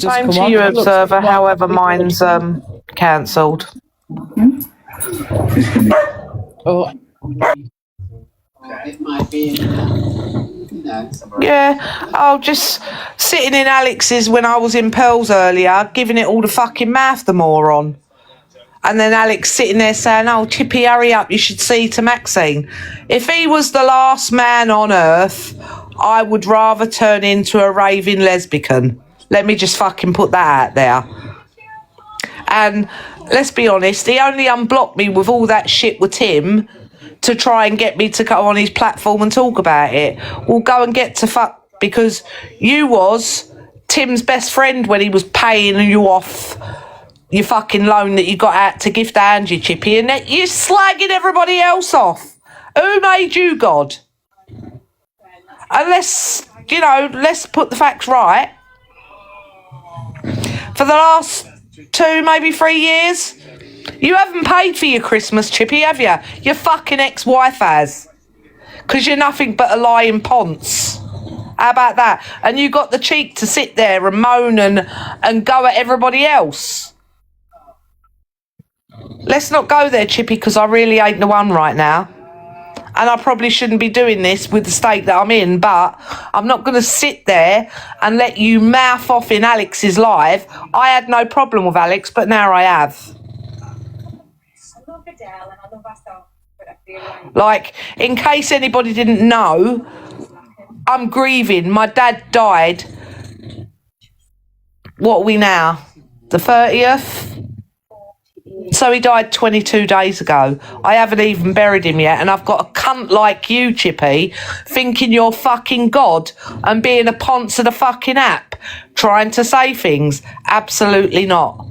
just Same come to on. you, Observer, however mine's cancelled. Oh, It might be in, somewhere. Yeah, oh, just sitting in Alex's when I was in Pearl's earlier, giving it all the fucking mouth, the moron. And then Alex sitting there saying, oh, Chippy, hurry up, you should see to Maxine. If he was the last man on earth, I would rather turn into a raving lesbian. Let me just fucking put that out there. And let's be honest, he only unblocked me with all that shit with Tim to try and get me to go on his platform and talk about it. Well, go and get to fuck, because you was Tim's best friend when he was paying you off your fucking loan that you got out to gift Angie, Chippy, and that you're slagging everybody else off. Who made you God? And let's put the facts right. For the last 2, maybe 3 years, you haven't paid for your Christmas, Chippy, have you? Your fucking ex-wife has. Because you're nothing but a lying ponce. How about that? And you got the cheek to sit there and moan and go at everybody else. Let's not go there, Chippy, because I really ain't the one right now. And I probably shouldn't be doing this with the state that I'm in, but I'm not going to sit there and let you mouth off in Alex's live. I had no problem with Alex, but now I have. Like, in case anybody didn't know, I'm grieving. My dad died. What are we now? The 30th? So he died 22 days ago. I haven't even buried him yet, and I've got a cunt like you, Chippy, thinking you're fucking God and being a ponce of the fucking app, trying to say things. Absolutely not.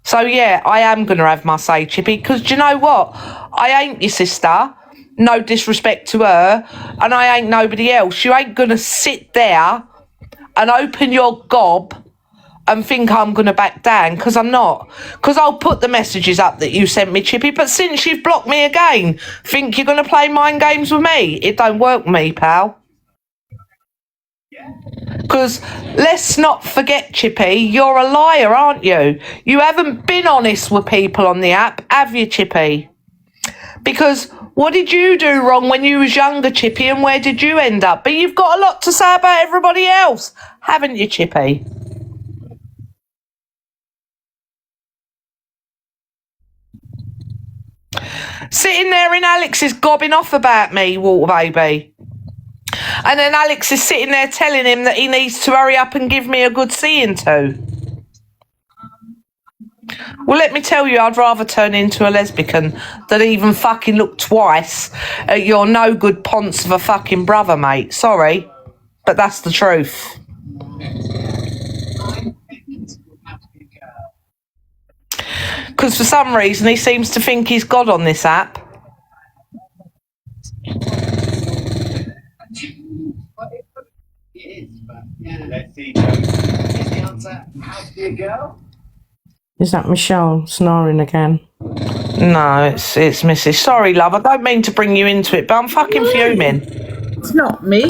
So, yeah, I am going to have my say, Chippy, because do you know what? I ain't your sister. No disrespect to her. And I ain't nobody else. You ain't going to sit there and open your gob and think I'm going to back down, because I'm not. Because I'll put the messages up that you sent me, Chippy, but since you've blocked me again, think you're going to play mind games with me? It don't work with me, pal. Because let's not forget, Chippy, you're a liar, aren't you? You haven't been honest with people on the app, have you, Chippy? Because what did you do wrong when you was younger, Chippy, and where did you end up? But you've got a lot to say about everybody else, haven't you, Chippy? Sitting there in Alex's gobbing off about me, Water Baby. And then Alex is sitting there telling him that he needs to hurry up and give me a good seeing to. Well, let me tell you, I'd rather turn into a lesbian than even fucking look twice at your no good ponce of a fucking brother, mate. Sorry, but that's the truth. Because for some reason he seems to think he's God on this app. is that Michelle snoring again? No, it's Mrs. Sorry, love, I don't mean to bring you into it, but I'm fucking fuming. It's not me.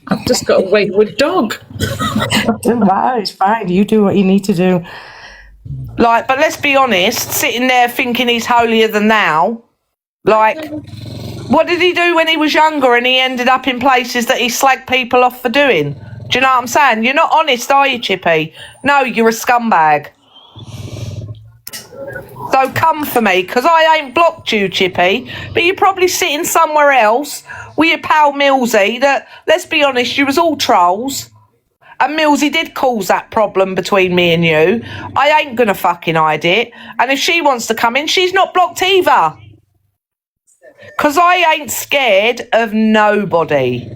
I've just got a wayward dog. No, it's fine. You do what you need to do. Like, but let's be honest, sitting there thinking he's holier than thou. Like, what did he do when he was younger and he ended up in places that he slagged people off for doing? Do you know what I'm saying? You're not honest, are you, Chippy? No, you're a scumbag. So come for me, because I ain't blocked you, Chippy, but you're probably sitting somewhere else with your pal Millsy that, let's be honest, you was all trolls. And Millsy did cause that problem between me and you. I ain't going to fucking hide it. And if she wants to come in, she's not blocked either. Because I ain't scared of nobody.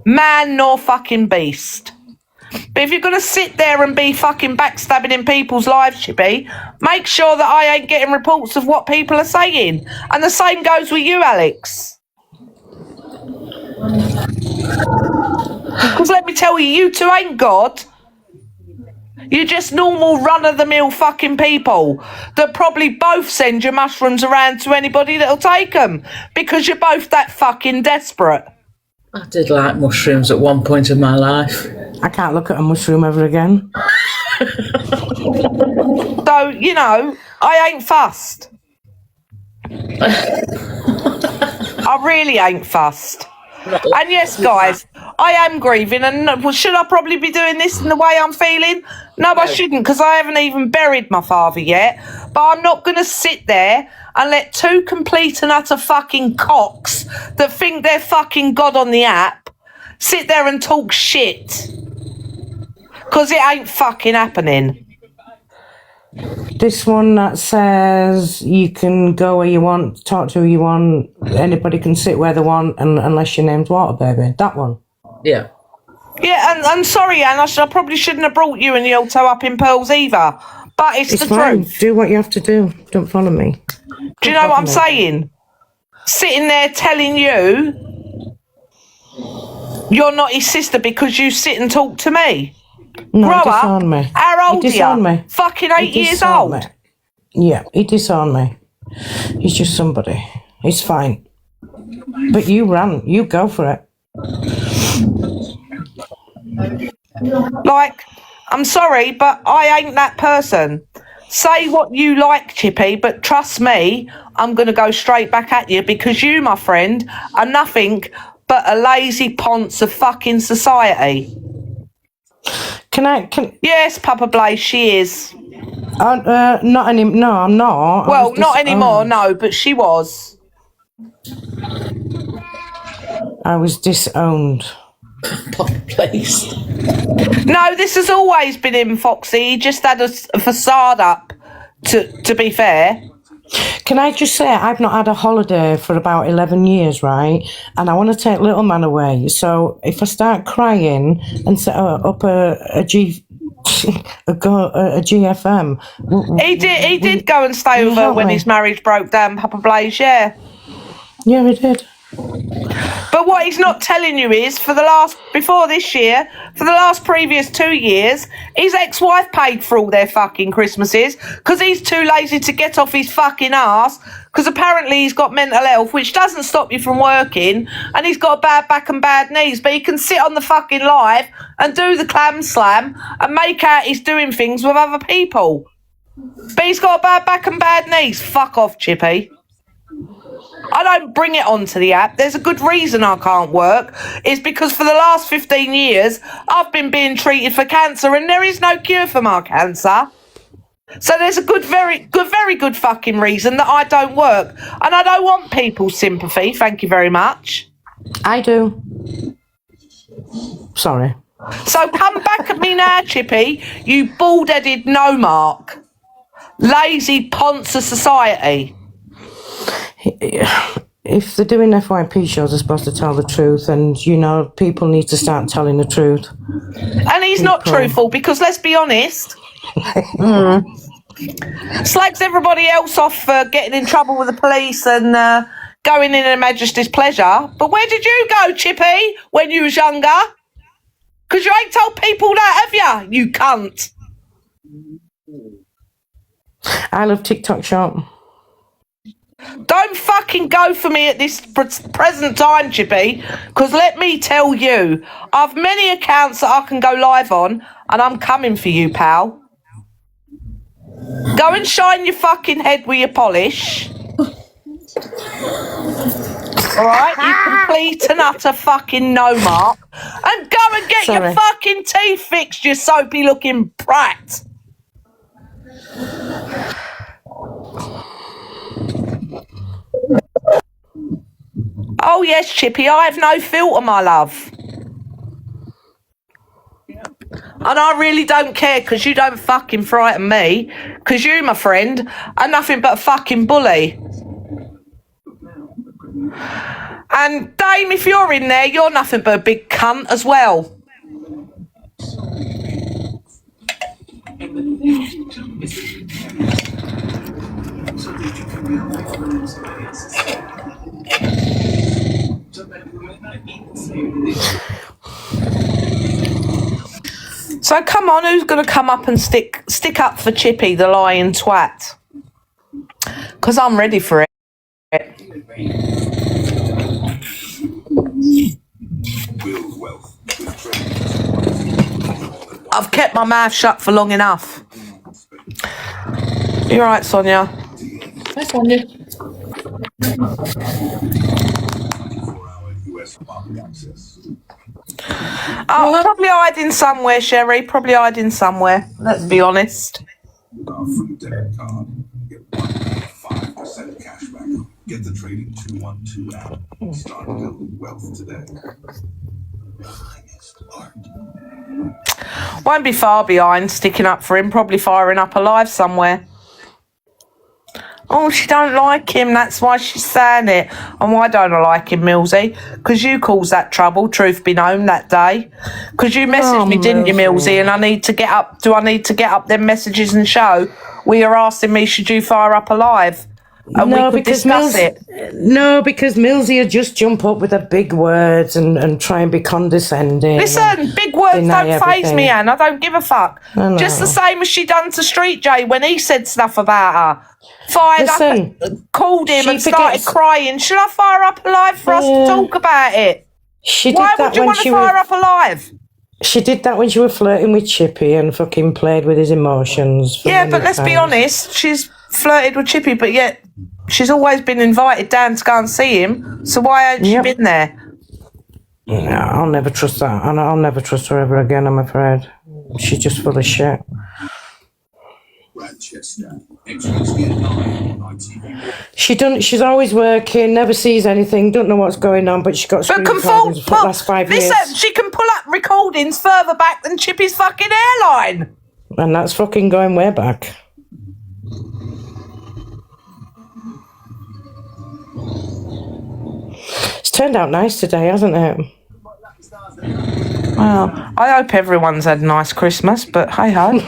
Man nor fucking beast. But if you're going to sit there and be fucking backstabbing in people's lives, Chippy, make sure that I ain't getting reports of what people are saying. And the same goes with you, Alex. Because let me tell you, you two ain't God. You're just normal run-of-the-mill fucking people that probably both send your mushrooms around to anybody that'll take them because you're both that fucking desperate. I did like mushrooms at one point in my life. I can't look at a mushroom ever again. So, you know, I ain't fussed. I really ain't fussed. And yes, guys, I am grieving. And should I probably be doing this in the way I'm feeling? No, I shouldn't, because I haven't even buried my father yet. But I'm not going to sit there and let two complete and utter fucking cocks that think they're fucking God on the app sit there and talk shit. Because it ain't fucking happening. This one that says you can go where you want, talk to who you want, anybody can sit where they want, and unless your name's Water Baby. That one. Yeah. Yeah, and sorry, Anne, I probably shouldn't have brought you and the alto up in pearls either. But it's the fine. truth. Do what you have to do. Don't follow me. Do you know what I'm saying? Sitting there telling you you're not his sister because you sit and talk to me. No, Grow he disowned up. me. How old He disowned are you? me. Fucking 8 He years disowned old. me. Yeah, he disowned me. He's just somebody. He's fine. But you ran. You go for it. Like, I'm sorry, but I ain't that person. Say what you like, Chippy, but trust me, I'm going to go straight back at you because you, my friend, are nothing but a lazy ponce of fucking society. Yes, Papa Blaze, she is. Not anymore. No, I'm not. Well, not anymore, no, but she was. I was disowned. Papa Blaze. No, this has always been him, Foxy. He just had a facade up, to be fair. Can I just say, I've not had a holiday for about 11 years, right? And I want to take little man away. So if I start crying and set up a GFM... He did go and stay with her when his marriage broke down, Papa Blaze, yeah. Yeah, he did. But what he's not telling you is, for the last previous 2 years, his ex-wife paid for all their fucking Christmases because he's too lazy to get off his fucking ass because apparently he's got mental health, which doesn't stop you from working, and he's got a bad back and bad knees, but he can sit on the fucking live and do the clam slam and make out he's doing things with other people. But he's got a bad back and bad knees. Fuck off, Chippy. I don't bring it onto the app. There's a good reason I can't work. It's because for the last 15 years, I've been being treated for cancer and there is no cure for my cancer. So there's a very good fucking reason that I don't work. And I don't want people's sympathy. Thank you very much. I do. Sorry. So come back at me now, Chippy, you bald-headed no-mark. Lazy ponce of society. If they're doing FYP shows, they're supposed to tell the truth, and you know people need to start telling the truth. And he's not truthful because, let's be honest, slags everybody else off for getting in trouble with the police and going in Her Majesty's pleasure. But where did you go, Chippy, when you was younger? Because you ain't told people that, have you? You cunt. I love TikTok Shop. Don't fucking go for me at this present time, Chippy, because let me tell you, I've many accounts that I can go live on, and I'm coming for you, pal. Go and shine your fucking head with your polish. Alright, you complete and utter fucking no-mark. And go and get your fucking teeth fixed, you soapy looking brat. Oh yes, Chippy, I have no filter, my love. And I really don't care because you don't fucking frighten me. Because you, my friend, are nothing but a fucking bully. And Dame, if you're in there, you're nothing but a big cunt as well. So come on, who's going to come up and stick up for Chippy, the lying twat? Because I'm ready for it. I've kept my mouth shut for long enough. You're right, Sonia. Hi, Sonia. Oh, probably hiding somewhere, Sherry. Probably hiding somewhere. Let's be honest. Free debit card. Get 5% cash back. Get the Trading 212 app. Start building wealth today. Won't be far behind, sticking up for him. Probably firing up alive somewhere. Oh, she don't like him. That's why she's saying it. And why don't I like him, Millsy? Because you caused that trouble, truth be known, that day. Because you messaged me, didn't you, Millsy? And I need to get up. Do I need to get up them messages and show? Were you asking me, should you fire up alive? And No, we could because discuss it. No, because Millsy would just jump up with her big words and try and be condescending. Listen, big words deny don't faze everything. me, Anne. I don't give a fuck. Just the same as she done to Street J when he said stuff about her. Fired Listen, up, called him she and started forgets- crying. Should I fire up alive for us to talk about it? She did Why that would you when want to she fire was. up alive? She did that when she was flirting with Chippy and fucking played with his emotions. for Yeah, many but let's be times. honest. She's flirted with Chippy, but yet she's always been invited down to go and see him. So why hasn't she been there? No, I'll never trust that. And I'll never trust her ever again, I'm afraid. She's just full of shit. She's always working, never sees anything, don't know what's going on, but she's got But screen can recordings for the last 5 years. listen, she can pull up recordings further back than Chippy's fucking airline. And that's fucking going way back. It's turned out nice today, hasn't it? Well, I hope everyone's had a nice Christmas, but hey ho.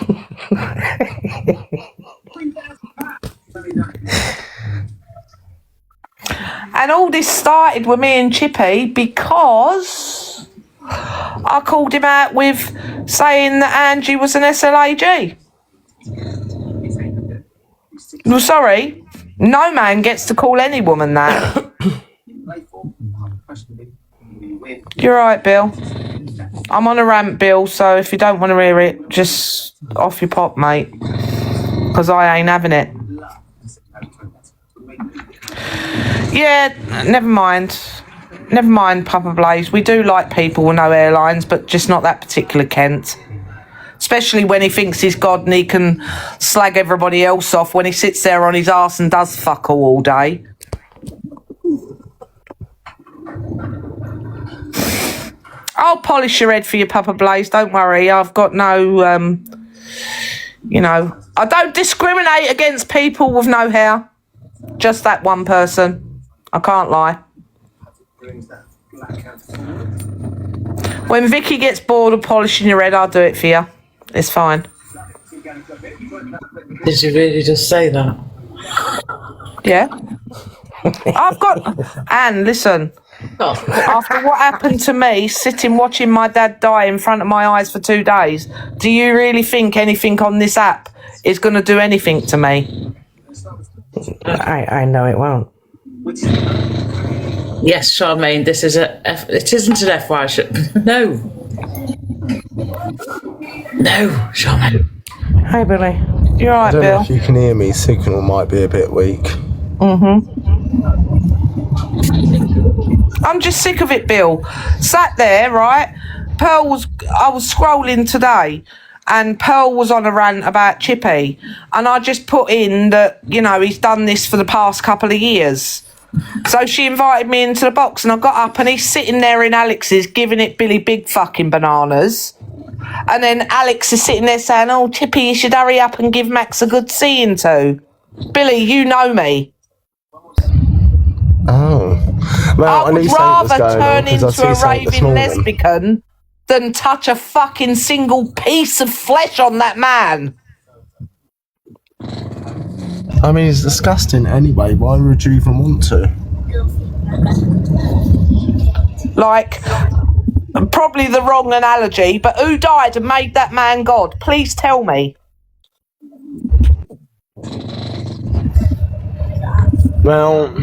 And all this started with me and Chippy because I called him out with saying that Angie was an SLAG. Well, sorry, no man gets to call any woman that. You're right, Bill. I'm on a rant, Bill, so if you don't want to hear it, just off your pop, mate. Because I ain't having it. Yeah, never mind. Never mind, Papa Blaze. We do like people with no airlines, but just not that particular Kent. Especially when he thinks he's God and he can slag everybody else off when he sits there on his arse and does fuck all day. I'll polish your head for you, Papa Blaze. Don't worry. I've got no, I don't discriminate against people with no hair. Just that one person. I can't lie. When Vicky gets bored of polishing your head, I'll do it for you. It's fine. Did you really just say that? Yeah. I've got... Anne, listen. After what happened to me, sitting watching my dad die in front of my eyes for 2 days, do you really think anything on this app is going to do anything to me? I know it won't. Yes, Charmaine, this is it isn't an FY show. No. No, Charmaine. Hi, Billy. You're right, I don't know Bill. if you can hear me. Signal might be a bit weak. I'm just sick of it, Bill. Sat there, right? I was scrolling today and Pearl was on a rant about Chippy. And I just put in that, he's done this for the past couple of years. So she invited me into the box and I got up and he's sitting there in Alex's giving it Billy big fucking bananas. And then Alex is sitting there saying, oh, Chippy, you should hurry up and give Max a good seeing to. Billy, you know me. Oh. Well, I at would least something was rather going on, turn 'cause I into see a something this raving morning. lesbian than touch a fucking single piece of flesh on that man. I mean, it's disgusting anyway. Why would you even want to? Like, probably the wrong analogy, but who died and made that man God? Please tell me. Well,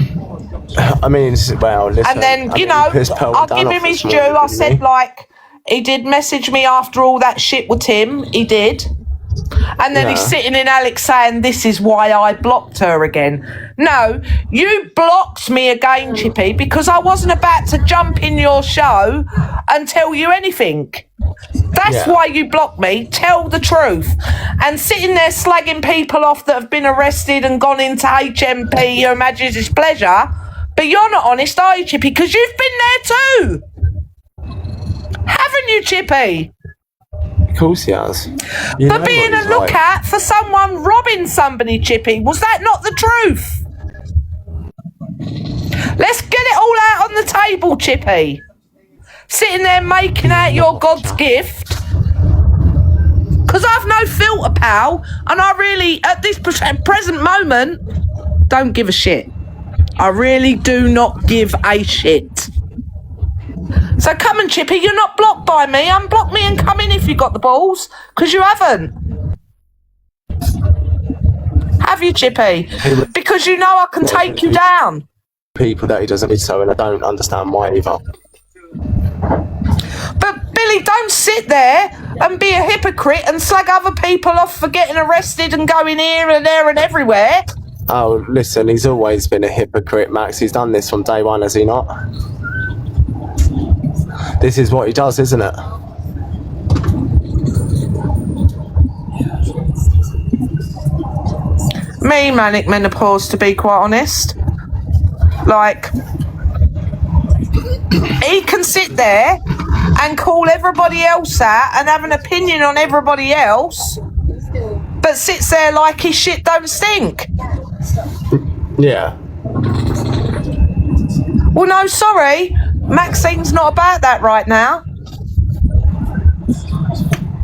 I mean, well, listen. And then, I you mean, know, he pissed Pearl I'll Dan give off him his this due. morning, I didn't said, he? like, he did message me after all that shit with Tim. He did. And then he's Yeah. sitting in Alex saying, this is why I blocked her again. No, you blocked me again, Chippy, because I wasn't about to jump in your show and tell you anything. That's Yeah. why you blocked me. Tell the truth. And sitting there slagging people off that have been arrested and gone into HMP, Your Majesty's Pleasure. But you're not honest, are you, Chippy? Because you've been there too. Haven't you, Chippy? Of course he has. You For know being what a he's like. lookout for someone robbing somebody, Chippy. Was that not the truth? Let's get it all out on the table, Chippy. Sitting there making out your God's gift. Because I've no filter, pal. And I really, at this present moment, don't give a shit. I really do not give a shit. So come on, Chippy, you're not blocked by me. Unblock me and come in if you got the balls. Because you haven't. Have you, Chippy? Because you know I can take you down. People that he doesn't need so, and I don't understand why either. But Billy, don't sit there and be a hypocrite and slag other people off for getting arrested and going here and there and everywhere. Oh, listen, he's always been a hypocrite, Max. He's done this from day one, has he not? This is what he does, isn't it? Me, manic menopause, to be quite honest. Like, he can sit there and call everybody else out and have an opinion on everybody else, but sits there like his shit don't stink. Yeah. Well, no, sorry. Maxine's not about that right now.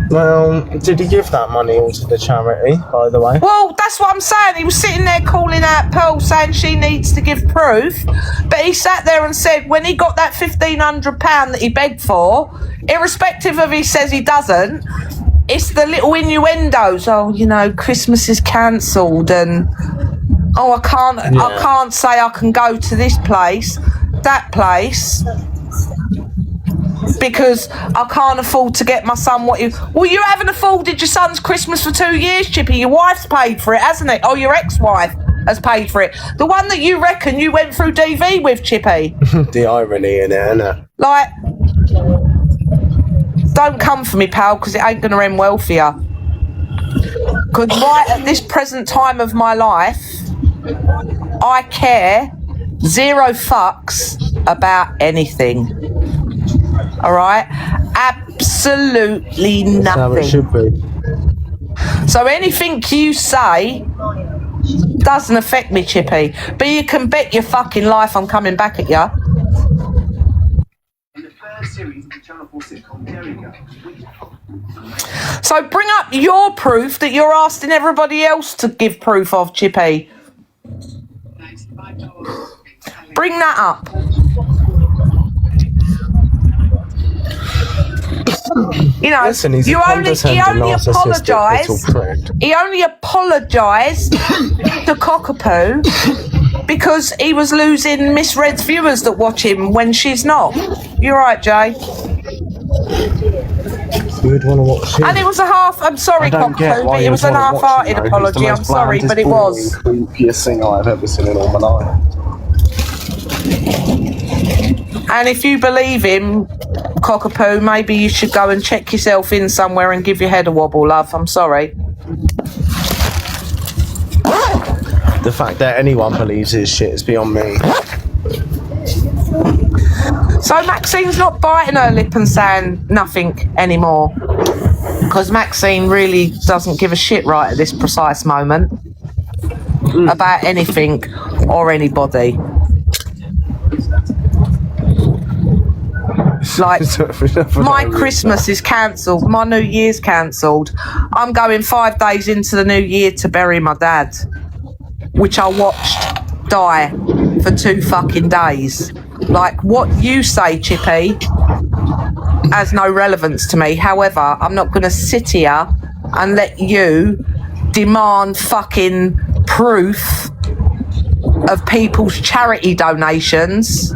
Well, did he give that money all to the charity, by the way? Well, that's what I'm saying. He was sitting there calling out Pearl, saying she needs to give proof. But he sat there and said when he got that £1,500 that he begged for, irrespective of he says he doesn't, it's the little innuendos. Oh, you know, Christmas is cancelled, and oh, I can't say I can go to this place, that place, because I can't afford to get my son what you... Well, you haven't afforded your son's Christmas for 2 years, Chippy. Your wife's paid for it, hasn't it? Oh, your ex-wife has paid for it. The one that you reckon you went through DV with, Chippy. The irony in it, innit? Like, don't come for me, pal, because it ain't going to end well for you. Because right at this present time of my life, I care zero fucks about anything. All right? Absolutely That's how it nothing. should be. So anything you say doesn't affect me, Chippy. But you can bet your fucking life I'm coming back at you. So bring up your proof that you're asking everybody else to give proof of, Chippy. Bring that up. You know, Listen, he's he a only narcissistic little apologised. prick. He only apologised to Cockapoo because he was losing misread viewers that watch him when she's not. You're right, Jay. You would want to watch him. And it was a half. I'm sorry, I don't get Cockapoo, why but it you was would an wanna watch half-hearted him, though. He's the apology. I'm most sorry, but it blandest, was. boring, creepiest thing I've ever seen in all my life. And if you believe him, Cockapoo, maybe you should go and check yourself in somewhere and give your head a wobble, love. I'm sorry. The fact that anyone believes his shit is beyond me. So Maxine's not biting her lip and saying nothing anymore, because Maxine really doesn't give a shit right at this precise moment about anything or anybody. Like, my Christmas is cancelled, my New Year's cancelled. I'm going 5 days into the new year to bury my dad, which I watched die for 2 fucking days. Like, what you say, Chippy, has no relevance to me. However, I'm not going to sit here and let you demand fucking proof of people's charity donations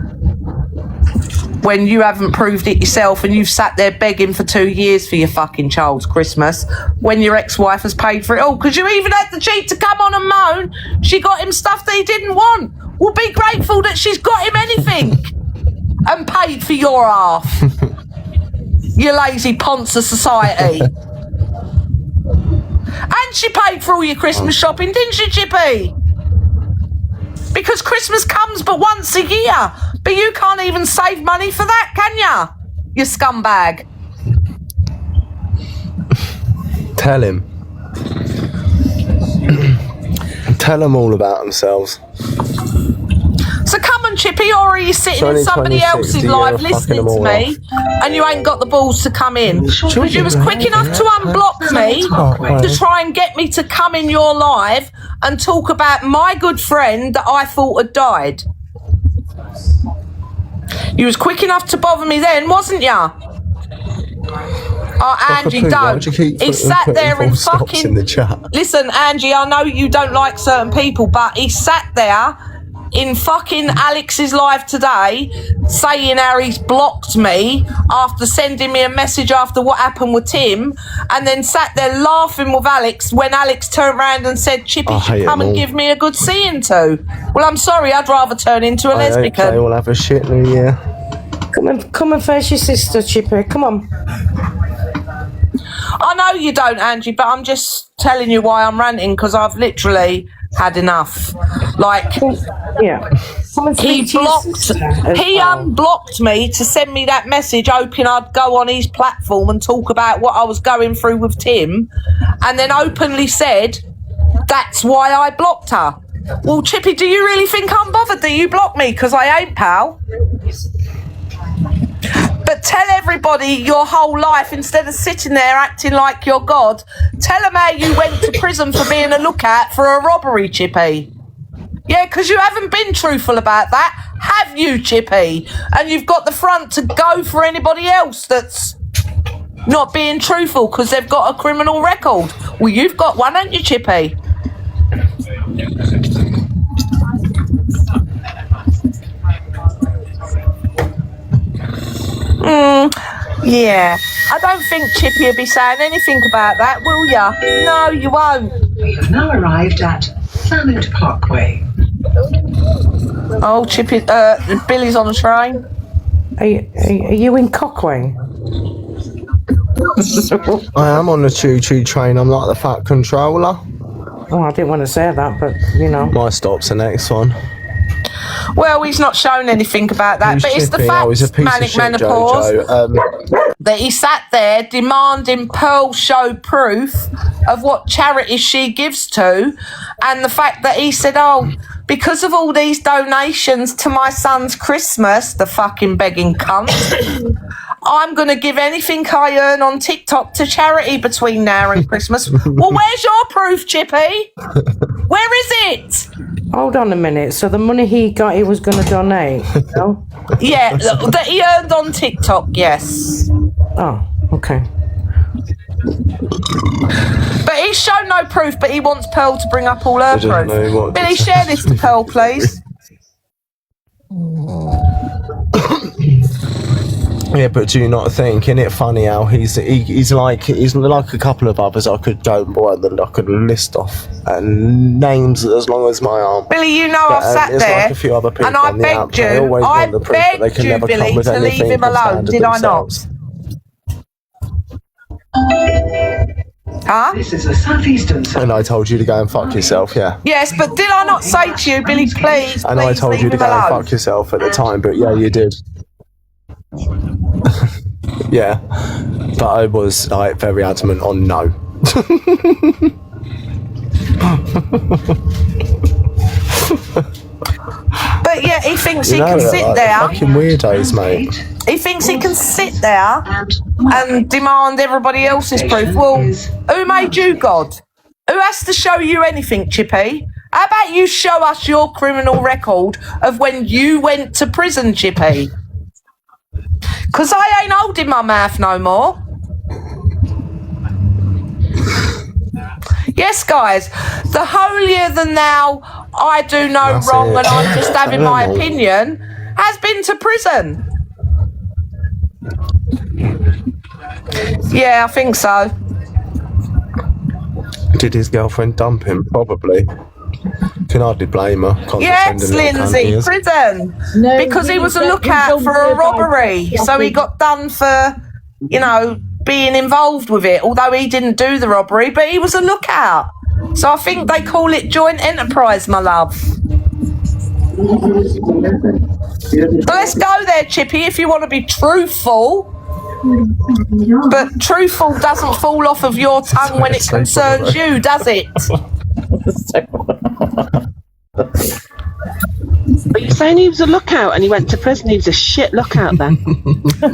when you haven't proved it yourself and you've sat there begging for 2 years for your fucking child's Christmas when your ex-wife has paid for it all? Because you even had the cheek to come on and moan she got him stuff that he didn't want. Well, be grateful that she's got him anything and paid for your half. You lazy ponce of society. And she paid for all your Christmas shopping, didn't she, Chippy? Because Christmas comes but once a year. But you can't even save money for that, can ya? You scumbag. Tell him. Tell them all about themselves. So come on, Chippy, or are you sitting in somebody 2026, else's the year live of listening fucking to them all me and you ain't got the balls to come in? Because you was quick enough to unblock me to try and get me to come in your live and talk about my good friend that I thought had died. You was quick enough to bother me then, wasn't ya? Oh, Angie, don't. He sat there and fucking... in the chat. Listen, Angie, I know you don't like certain people, but he sat there in fucking Alex's live today saying how he's blocked me after sending me a message after what happened with Tim, and then sat there laughing with Alex when Alex turned around and said, Chippy should come and give me a good seeing to. Well, I'm sorry, I'd rather turn into a lesbian. They all have a shit new year. Come and face your sister, Chippy. Come on. I know you don't, Angie, but I'm just telling you why I'm ranting, because I've literally had enough. Like, yeah. He unblocked me to send me that message hoping I'd go on his platform and talk about what I was going through with Tim, and then openly said that's why I blocked her. Well, Chippy, do you really think I'm bothered that you blocked me? Because I ain't, pal. But tell everybody your whole life instead of sitting there acting like you're God. Tell them how you went to prison for being a lookout for a robbery, Chippy. Yeah, because you haven't been truthful about that, have you, Chippy? And you've got the front to go for anybody else that's not being truthful because they've got a criminal record. Well, you've got one, haven't you, Chippy? Yeah. I don't think Chippy will be saying anything about that, will ya? No, you won't. We have now arrived at Thanet Parkway. Oh, Chippy, Billy's on the train. Are you in Cockway? I am on the choo-choo train. I'm like the fat controller. Oh, I didn't want to say that, but, you know. My stop's the next one. Well, he's not shown anything about that, but it's the fact, manic menopause, that he sat there demanding Pearl show proof of what charity she gives to, and the fact that he said, oh, because of all these donations to my son's Christmas, the fucking begging cunt, I'm going to give anything I earn on TikTok to charity between now and Christmas. Well, where's your proof, Chippy? Where is it? Hold on a minute. So the money he got, he was going to donate? No? Yeah, that he earned on TikTok, yes. Oh, okay. But he's shown no proof, but he wants Pearl to bring up all her proof. Billy, share this to Pearl, please. Yeah, but do you not think, isn't it funny how he's like a couple of others I could go more than I could list off and names as long as my arm. Billy, you know I've sat there like a few other people and I begged you, Billy, to leave him alone, did I not? Huh? This is the southeastern side. And I told you to go and fuck yourself, yeah. Yes, but did I not say to you, Billy, please, And I told you to go and fuck yourself at the time, but yeah, you did. Yeah, but I was like very adamant on no. But yeah, he thinks he can sit like, there. Fucking weirdos, mate. He thinks he can sit there and demand everybody else's proof. Well, who made you God? Who has to show you anything, Chippy? How about you show us your criminal record of when you went to prison, Chippy? Because I ain't holding my mouth no more. Yes, guys, the holier than thou, I do no That's wrong it. and I'm just having my Normal. opinion, has been to prison. Yeah, I think so. Did his girlfriend dump him? Probably. Can hardly blame her. Yes, Condescending little cunt he Lindsay, is. prison. No, Because he was a don't- lookout don't for do a that. robbery. So he got done for, you know, being involved with it. Although he didn't do the robbery, but he was a lookout. So I think they call it joint enterprise, my love. So let's go there, Chippy, if you want to be truthful. But truthful doesn't fall off of your tongue when it concerns you, does it? Are you saying he was a lookout and he went to prison? He was a shit lookout then.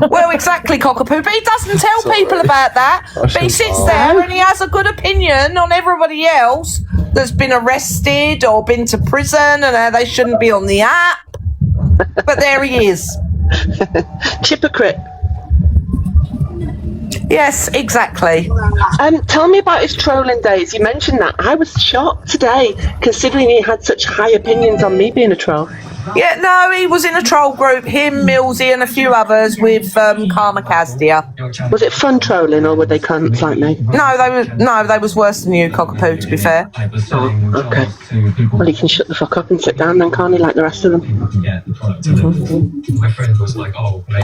Well, exactly, Cockapoo. But he doesn't tell people about that. But he sits there and he has a good opinion on everybody else that's been arrested or been to prison and how they shouldn't be on the app. But there he is. Hypocrite. Yes, exactly. Tell me about his trolling days. You mentioned that. I was shocked today, considering he had such high opinions on me being a troll. Yeah, no, he was in a troll group, him, Millsy and a few others with Karma Kazdia. Was it fun trolling or were they cunts like me? No, they was worse than you, Cockapoo, to be fair. Okay. Well, he can shut the fuck up and sit down then, can't he, like the rest of them?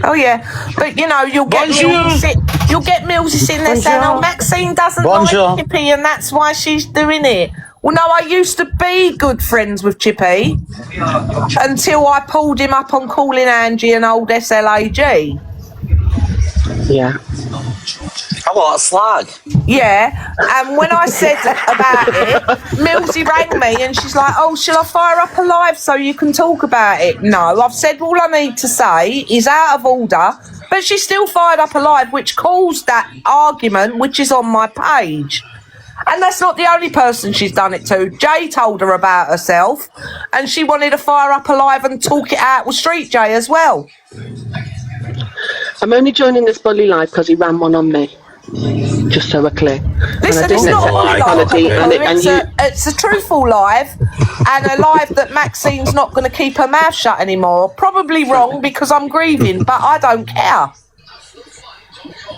Oh yeah, but you know you'll get Millsy sitting there saying, "Oh, Maxine doesn't like Chippy, and that's why she's doing it." Well, no, I used to be good friends with Chippy until I pulled him up on calling Angie an old SLAG. Yeah. Oh, what a slag. Yeah, and when I said about it, Millsy rang me and she's like, "Oh, shall I fire up a live so you can talk about it?" No, I've said all I need to say is out of order, but she still fired up a live which caused that argument, which is on my page. And that's not the only person she's done it to. Jay told her about herself and she wanted to fire up a live and talk it out with Street Jay as well. I'm only joining this bully live because he ran one on me. Just so we're clear. Listen, it's not a live. It's a truthful live and a live that Maxine's not going to keep her mouth shut anymore. Probably wrong because I'm grieving, but I don't care.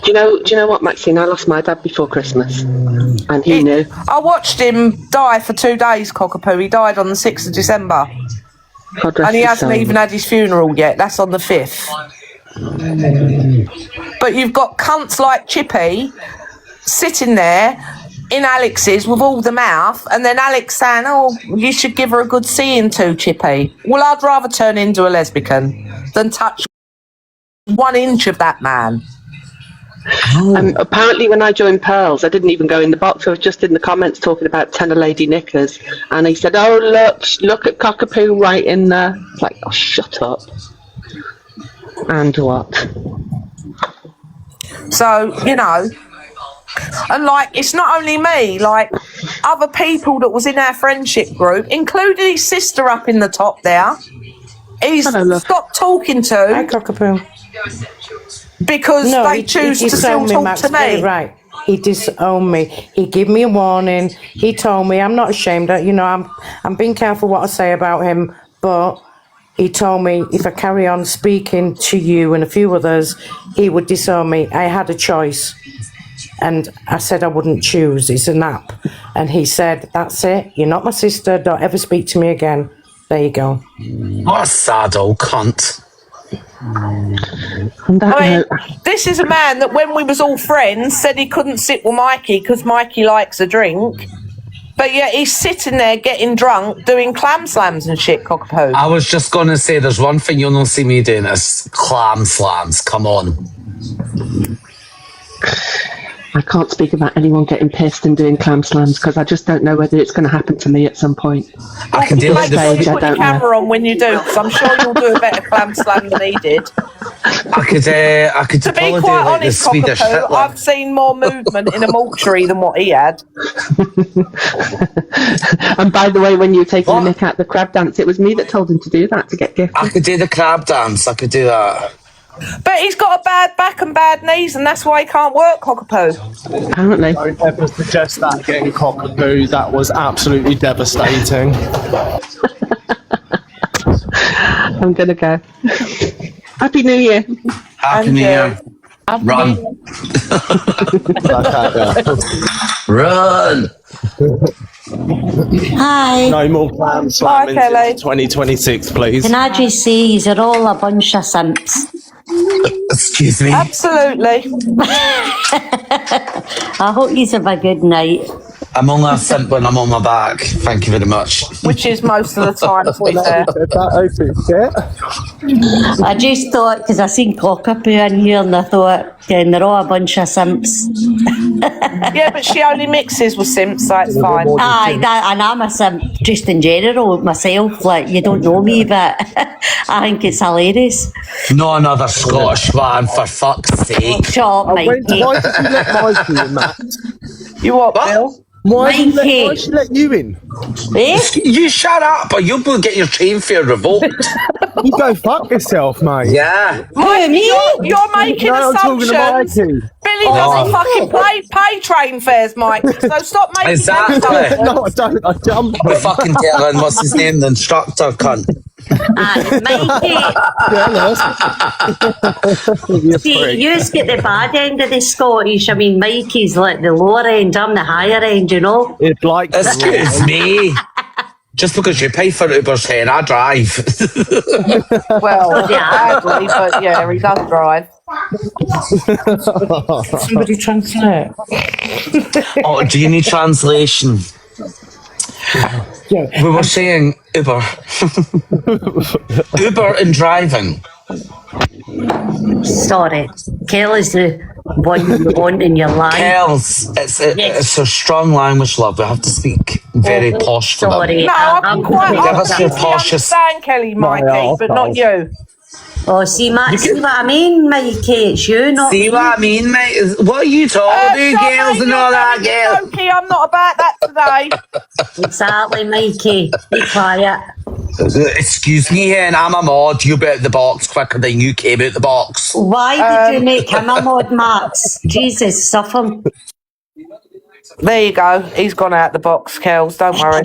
Do you know what, Maxine? I lost my dad before Christmas, and he knew. I watched him die for 2 days, Cockapoo. He died on the 6th of December. And he hasn't even had his funeral yet. That's on the 5th. But you've got cunts like Chippy sitting there in Alex's with all the mouth, and then Alex saying, "Oh, you should give her a good seeing to, Chippy." Well, I'd rather turn into a lesbian than touch 1 inch of that man. Apparently when I joined Pearls, I didn't even go in the box. I was just in the comments talking about Tenor Lady Knickers, and he said, "Oh, look at Cockapoo right in there." It's like, oh, shut up. And what? So, you know, and like, it's not only me, like other people that was in our friendship group, including his sister up in the top there, he's stopped talking to. Hi, Cockapoo. Because they choose to still talk Max, to me. Right. He disowned me. He gave me a warning. He told me I'm not ashamed. You know, I'm being careful what I say about him, but he told me if I carry on speaking to you and a few others, he would disown me. I had a choice. And I said I wouldn't choose. It's a nap. And he said, "That's it. You're not my sister. Don't ever speak to me again." There you go. What a sad old cunt. I mean, this is a man that when we was all friends said he couldn't sit with Mikey because Mikey likes a drink, but yet he's sitting there getting drunk doing clam slams and shit, Cockapoo. I was just going to say, there's one thing you'll not see me doing is clam slams. Come on. I can't speak about anyone getting pissed and doing clam slams because I just don't know whether it's going to happen to me at some point. I can do Make sure you put your camera on when you do, because I'm sure you'll do a better clam slam than he did. I could To be quite honest, Cockapoo, I've seen more movement in a mortuary than what he had. And by the way, when you were taking the mick out the crab dance, it was me that told him to do that to get gifted. I could do the crab dance. I could do that. But he's got a bad back and bad knees, and that's why he can't work, Cockapoo. Apparently. Don't ever suggest that again, Cockapoo. That was absolutely devastating. I'm gonna go. Happy New Year. Happy New Year. Run. Run. Hi. No more clam slamming Kelly. into 2026, please. Can I just say you're all a bunch of simps? Excuse me. Absolutely. I hope you have a good night. I'm only a simp when I'm on my back. Thank you very much. Which is most of the time, to be fair. I just thought, because I seen Cockapoo in here and I thought, they're all a bunch of simps. Yeah, but she only mixes with simps, so it's fine. Aye, and I'm a simp just in general myself. Like, you don't know me, but I think it's hilarious. Not another Scottish man, for fuck's sake. Shut up, Why Mikey. did you let Mikey in, Matt? You what, Bill? Why did Mikey. she let you in? Eh? You shut up, or you'll get your train fare revoked. You go fuck yourself, mate. Yeah. Mike, me? you're making No, I'm talking to assumptions. Mikey. Billy doesn't fucking pay train fares, Mike. So stop making Exactly. assumptions. No, I don't. I jumped. We're fucking telling what's his name, the instructor cunt. Mikey. See, you get the bad end of the Scottish. I mean, Mikey's like the lower end, I'm the higher end, you know? It's like Excuse me. Just because you pay for Uber's here, I drive. Well, badly, but yeah, he does drive. Somebody translate. Oh, do you need translation? Yeah. We were saying Uber. Uber and driving. Sorry. Kelly's the one you want in your life. Girls, it's a strong language, love. We have to speak very posh for them. Sorry. No, I'm quite Give us your I posh- understand Kelly, Mikey, but not you. Oh, see, see what I mean, Mikey? It's you, not See me. what I mean, mate? What are you talking about, girls and all that, girls? Okay, I'm not about that today. Exactly, Mikey. Be quiet. Excuse me, and I'm a mod. You bet the box quicker than you came out the box. Why did you make him a mod, Max? Jesus, suffer. There you go. He's gone out the box, Kels. Don't worry.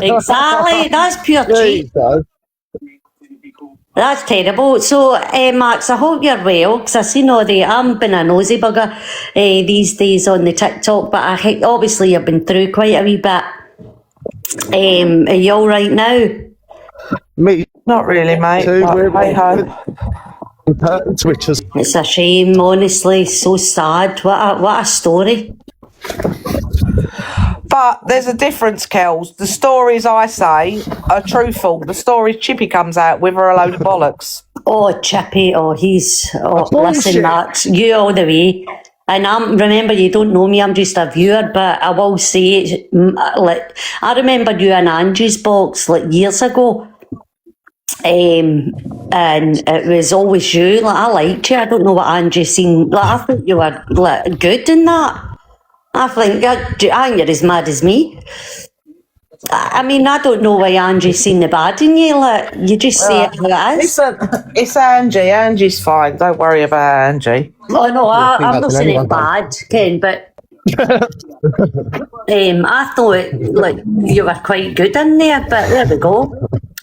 Exactly. That's pure There cheat. you go. That's terrible. So, Max, I hope you're well, because I seen all the, I'm been a nosy bugger these days on the TikTok, but obviously you've been through quite a wee bit. Are you all right now? Me Not really, mate. too. But hey ho. Twitchers. It's a shame, honestly, so sad. What a story. But there's a difference, Kels. The stories I say are truthful. The stories Chippy comes out with are a load of bollocks. Oh, Chippy, listen, bullshit. Max, you all the way. And remember, you don't know me, I'm just a viewer, but I will say, like, I remember you in Angie's box, like, years ago. And it was always you, like, I liked you, I don't know what Angie seen, like, I thought you were, like, good in that. I think you're as mad as me. I mean, I don't know why Angie's seen the bad in you, like, you just say it how it is. Listen, it's Angie. Angie's fine. Don't worry about Angie. Oh no, I'm not saying it bad, Ken, but I thought like you were quite good in there, but there we go.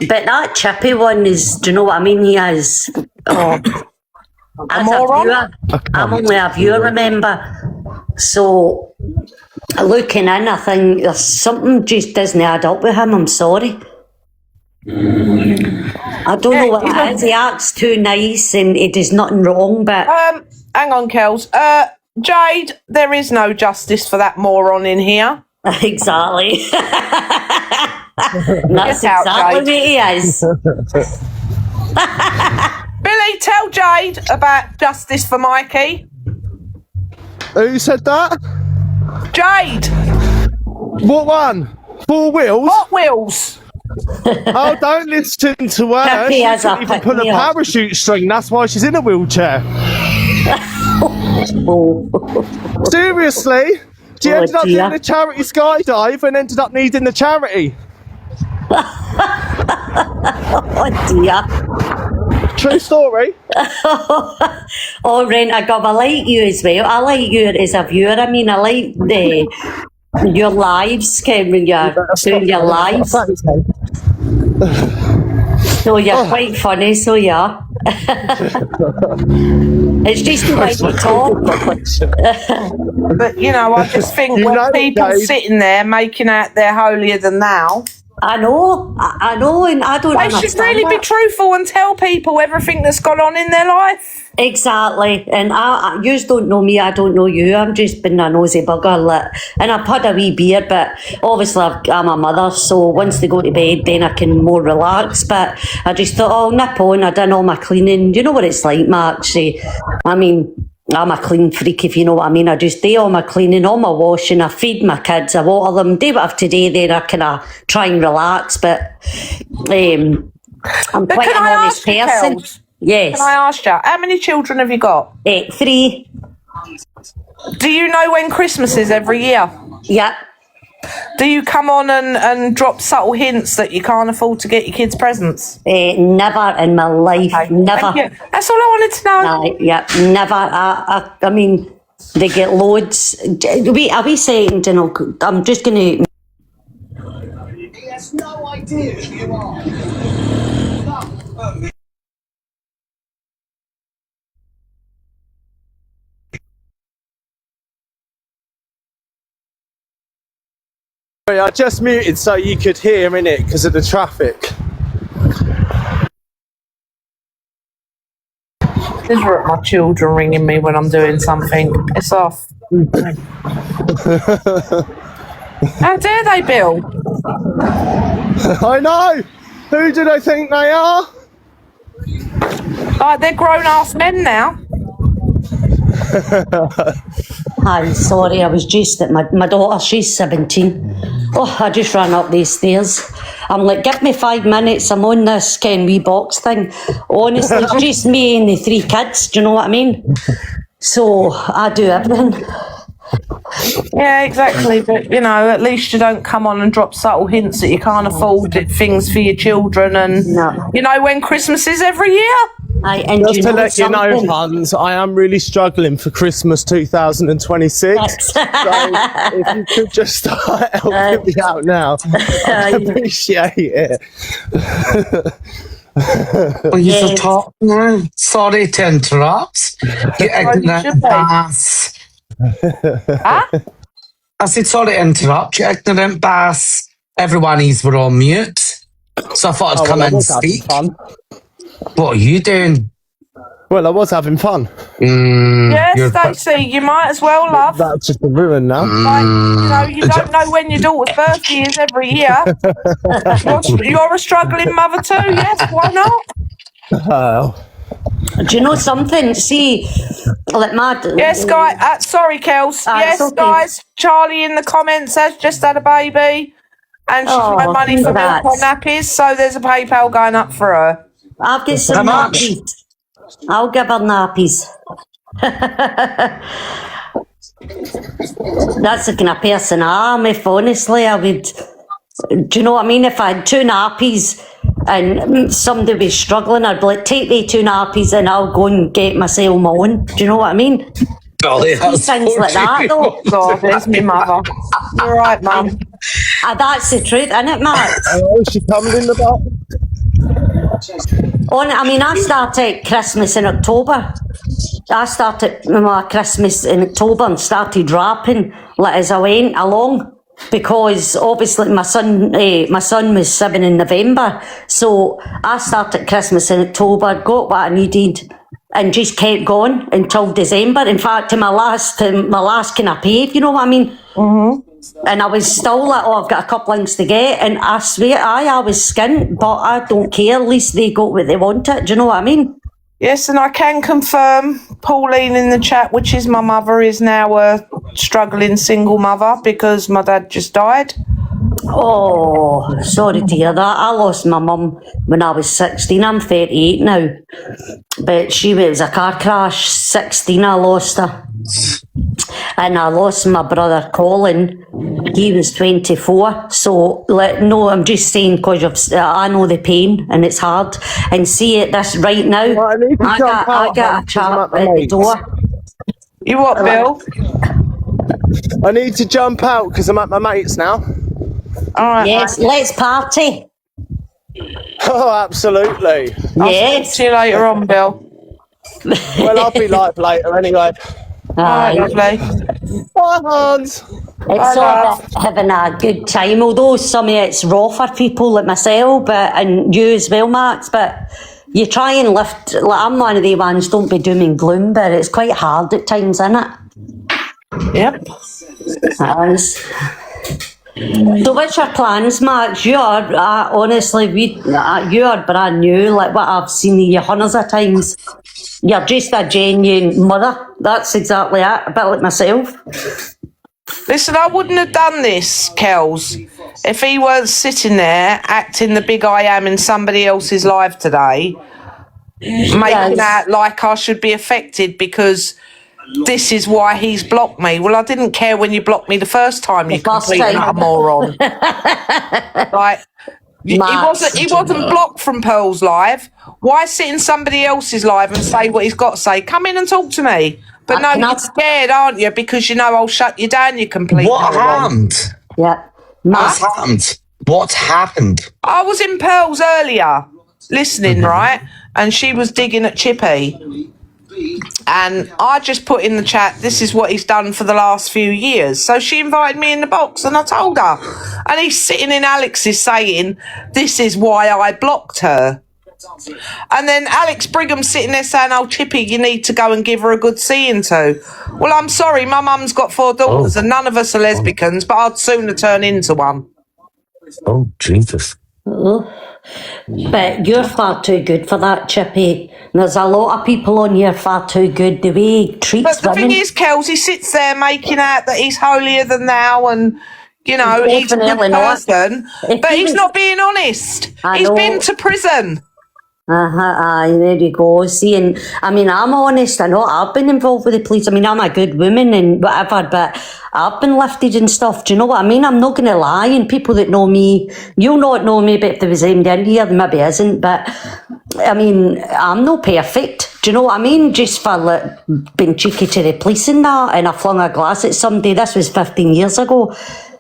But that Chippy one is, do you know what I mean? He is. Oh, as a viewer, I'm only a viewer, remember. So looking in, I think there's something just doesn't add up with him. I'm sorry. I don't know what it is. He acts too nice and he does nothing wrong, but Hang on, Kels. Jade, there is no justice for that moron in here. exactly. That's Get out, exactly what Jade. he is. Billy, tell Jade about justice for Mikey. Who said that? Jade, What one? 4 wheels? Hot Wheels. Oh, don't listen to her. Happy She as couldn't a even pull a pick-me-up. parachute string. That's why she's in a wheelchair. Oh. Seriously? She Oh, ended up dear. doing a charity skydive and ended up needing the charity. Oh dear. True story. Oh, Rent-A-Gov, I like you as well. I like you as a viewer. I mean, I like your lives, Ken, when you're doing your lives. Thanks, Ken. So you're quite funny, so yeah. It's just the way you talk. But, you know, I just think You when know, people Dave. sitting there making out they're holier than thou, I know, and I don't they understand should really be that. truthful and tell people everything that's gone on in their life. Exactly, and you don't know me, I don't know you. I'm just been a nosy bugger, and I've had a wee beard, but obviously I'm a mother, so once they go to bed, then I can more relax. But I just thought, oh, nip on. I done all my cleaning. You know what it's like, Mark? I mean, I'm a clean freak, if you know what I mean. I just do all my cleaning, all my washing. I feed my kids, I water them, do what I have to do. Then I kind of try and relax. But I'm But quite can an I honest ask you, person. Kels? Yes. Can I ask you, how many children have you got? 3. Do you know when Christmas is every year? Yeah. Do you come on and drop subtle hints that you can't afford to get your kids presents? Never in my life. Okay, Never. thank you. That's all I wanted to know. Yeah, never. I mean, they get loads. Are we saying, you know, I'm just going to... He has no idea who you are. No. Sorry, I just muted so you could hear innit because of the traffic. These are my children ringing me when I'm doing something. Piss off. How dare they, Bill? I know. Who do they think they are? Like, they're grown-ass men now. Hi, sorry, I was just at my daughter, she's 17. Oh, I just ran up these stairs. I'm like, give me 5 minutes, I'm on this wee box thing. Honestly, it's just me and the 3 kids, do you know what I mean? So, I do everything. Yeah, exactly. But, you know, at least you don't come on and drop subtle hints that you can't afford things for your children. And, you know, when Christmas is every year. Just to let you know, Hans, I am really struggling for Christmas 2026. So if you could just start helping me out now, I'd appreciate it. Well, you're talking now. Sorry to interrupt. You ignorant bass. Huh? I said sorry to interrupt, you ignorant bass. Everyone were on mute. So I thought I'd come in and speak. What are you doing? Well, I was having fun. Yes, Stacey, you might as well, love. That's just a ruin now. Like, you know, you don't know when your daughter's birthday is every year. You're a struggling mother too, yes, why not? Do you know something? See, like Yes, guys. Sorry, Kels. Yes, okay. guys. Charlie in the comments has just had a baby, and she's no money for milk or nappies, so there's a PayPal going up for her. I'll get some nappies. I'll give her nappies. That's the kind of person I am. If honestly, I would. Do you know what I mean? If I had 2 nappies and somebody was struggling, I'd be like, take the 2 nappies and I'll go and get myself my own. Do you know what I mean? Golly, Things like that, though. God, there's me mother. You're right, Mum. That's the truth, isn't it, Mark? Oh, she coming in the box. I started Christmas in October. I started my Christmas in October and started rapping as I went along. Because obviously my son was 7 in November, so I started Christmas in October, got what I needed, and just kept going until December. In fact, to my last kind of pay, if you know what I mean. Mm-hmm. And I was still like, I've got a couple things to get, and I swear, I was skint, but I don't care. At least they got what they wanted. Do you know what I mean? Yes, and I can confirm Pauline in the chat, which is my mother, is now a struggling single mother because my dad just died. Oh, sorry to hear that. I lost my mum when I was 16. I'm 38 now. But it was a car crash. 16, I lost her. and I lost my brother Colin. He was 24. So, no, I'm just saying because I know the pain and it's hard. And see it this right now. Right, I need to jump I out, got a because trap I'm at at my the mates. door. You what, Bill? I need to jump out because I'm at my mates now. All right. Yes, Mate. let's party. Oh, absolutely. I'll Yes. speak to you later on, Bill. Well, I'll be live later anyway. All right, lovely. Bye, Hans. It's all about having a good time, although some of it's raw for people like myself, and you as well, Max, but you try and lift, like I'm one of the ones, don't be doom and gloom, but it's quite hard at times, isn't it? Yep. It is. So what's your plans, Max? You're, honestly, you're brand new, like what I've seen you hundreds of times. You're just a genuine mother. That's exactly it, a bit like myself. Listen, I wouldn't have done this, Kels, if he weren't sitting there acting the big I am in somebody else's life today, making out like I should be affected because this is why he's blocked me. Well, I didn't care when you blocked me the first time, you complete and utter moron. Like, he wasn't blocked from Pearl's live. Why sit in somebody else's live and say what he's got to say? Come in and talk to me. But no, you're scared, aren't you? Because you know I'll shut you down, you complete What happened? Yeah. What's happened? What happened? I was in Pearl's earlier, listening, right? And she was digging at Chippy. And I just put in the chat, this is what he's done for the last few years. So she invited me in the box and I told her. And he's sitting in Alex's saying, this is why I blocked her. And then Alex Brigham's sitting there saying, oh, Chippy, you need to go and give her a good seeing to. Well, I'm sorry, my mum's got 4 daughters and none of us are lesbians, but I'd sooner turn into one. Oh, Jesus. But you're far too good for that, Chippy. There's a lot of people on here far too good. The way he treats But the women. thing is, Kels, he sits there making out that he's holier than thou and, you know, he's a good person. But he's not being honest. He's been to prison. Aye, there you go. See, and I mean, I'm honest. I know I've been involved with the police. I mean, I'm a good woman and whatever, but I've been lifted and stuff. Do you know what I mean? I'm not going to lie. And people that know me, you'll not know me, but if there was anybody in here, there maybe isn't. But I mean, I'm not perfect. Do you know what I mean? Just for like, being cheeky to the police and that, and I flung a glass at somebody. This was 15 years ago.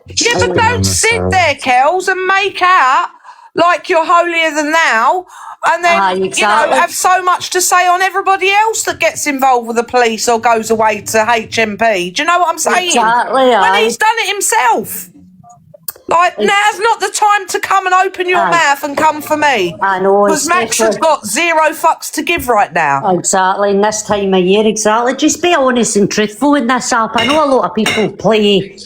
Yeah, but don't sit there, Kels, and make out like you're holier than thou. And then, you know, have so much to say on everybody else that gets involved with the police or goes away to HMP. Do you know what I'm saying? Exactly, when he's done it himself. Like, now's not the time to come and open your mouth and come for me. I know. Because Max has got 0 fucks to give right now. Exactly, in this time of year, exactly. Just be honest and truthful in this app. I know a lot of people play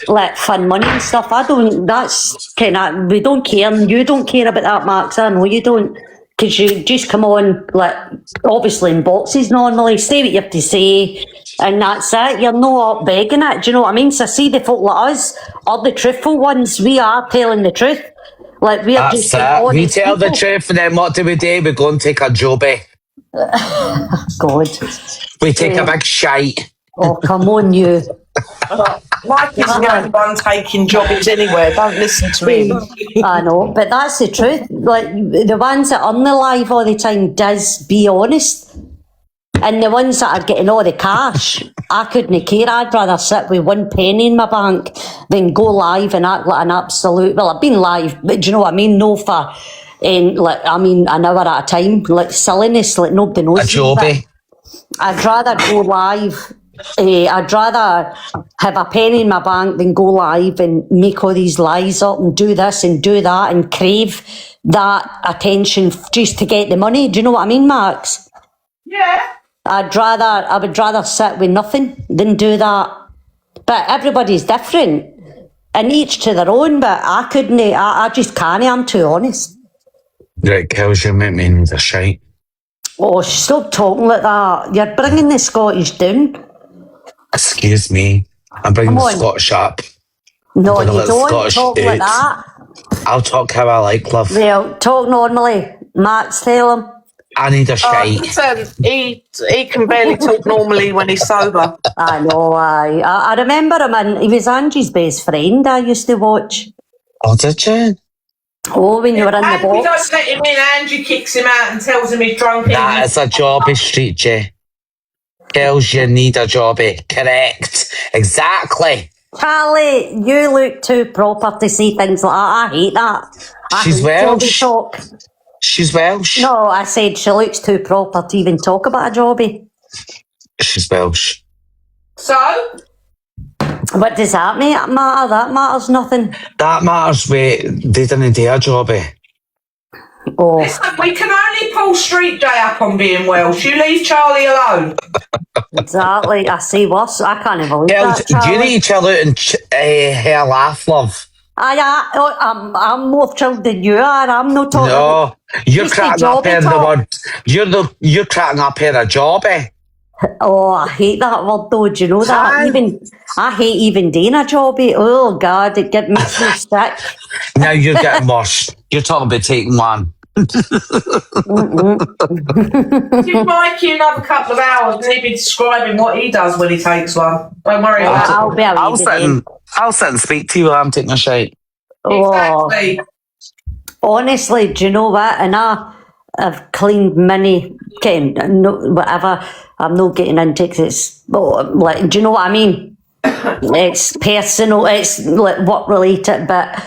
like fun money and stuff. I don't, that's kind of, we don't care. And you don't care about that, Max. I know you don't. Because you just come on, like, obviously in boxes normally, say what you have to say, and that's it. You're not begging it, do you know what I mean? So see, the folk like us are the truthful ones. We are telling the truth. Like, we're That's just it. We tell the truth, and then what do? We go and take a jobby. God. We take a big shite. Oh, come on, you. Mike isn't the only one taking jobbies anywhere. Don't listen to him. I know, but that's the truth. Like, the ones that are on the live all the time does be honest. And the ones that are getting all the cash, I couldn't care. I'd rather sit with 1 penny in my bank than go live and act like an absolute... Well, I've been live, but do you know what I mean? No for... like, I mean, an hour at a time. Like, silliness, like, nobody knows. A jobby. I'd rather go live... I'd rather have a penny in my bank than go live and make all these lies up and do this and do that and crave that attention just to get the money. Do you know what I mean, Max? Yeah. I would rather sit with nothing than do that. But everybody's different and each to their own, but I couldn't, I just can't, I'm too honest. Right, Kels, you make me need a shite. Oh, stop talking like that. You're bringing the Scottish down. Excuse me. I'm bringing the Scottish up. No, you don't talk like that. I'll talk how I like, love. Well, talk normally. Max, tell him. I need a shite. Listen, he can barely talk normally when he's sober. I know, I remember him, and he was Angie's best friend I used to watch. Oh, did you? Oh, when you were in the And we don't box. let him in, Angie kicks him out and tells him he's drunk. That is a jobby, Street J. Tells you need a jobby. Correct. Exactly. Charlie, you look too proper to say things like that. I hate that. She's hate Welsh. jobby talk. She's Welsh. No, I said she looks too proper to even talk about a jobby. She's Welsh. So? What does that matter? That matters nothing. That matters when they didn't do a jobby. Oh. Listen, we can only pull Street J up on being Welsh. You leave Charlie alone. Exactly. I see worse. I can't even believe that, Do you Charlie. need to chill out and have a laugh, love? I'm more chilled than you are. I'm not talking. No, you're Just cracking the up jobby in the talk. word. You're cracking up in a jobby. Oh, I hate that word though. Do you know that? I hate even doing a jobby. Oh God, it makes me sick. Now you're getting worse. You're talking about taking one. Give Mikey another couple of hours and he'll be describing what he does when he takes one. Don't worry about it. I'll sit and speak to you while I'm taking a shite. Exactly. Honestly, do you know what? And I've cleaned many, whatever. I'm not getting into it 'cause it's like, do you know what I mean? It's personal. It's like work related, but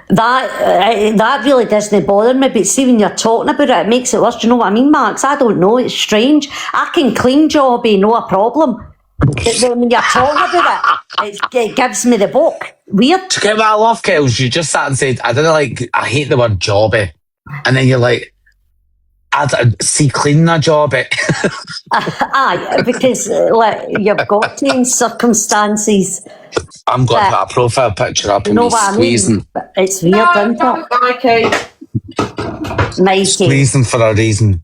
that really doesn't bother me. But see, when you're talking about it, it makes it worse. Do you know what I mean, Max? I don't know. It's strange. I can clean jobby, no problem. But then when you're talking about it gives me the book. Weird. To get what I love, Kels, you just sat and said, I hate the word jobby. And then you're like, see, cleaning a jobby. Aye, because you've got to in circumstances. I'm going to put a profile picture up You and know me what squeezing. I mean? It's weird, isn't it? Mikey. Squeezing for a reason.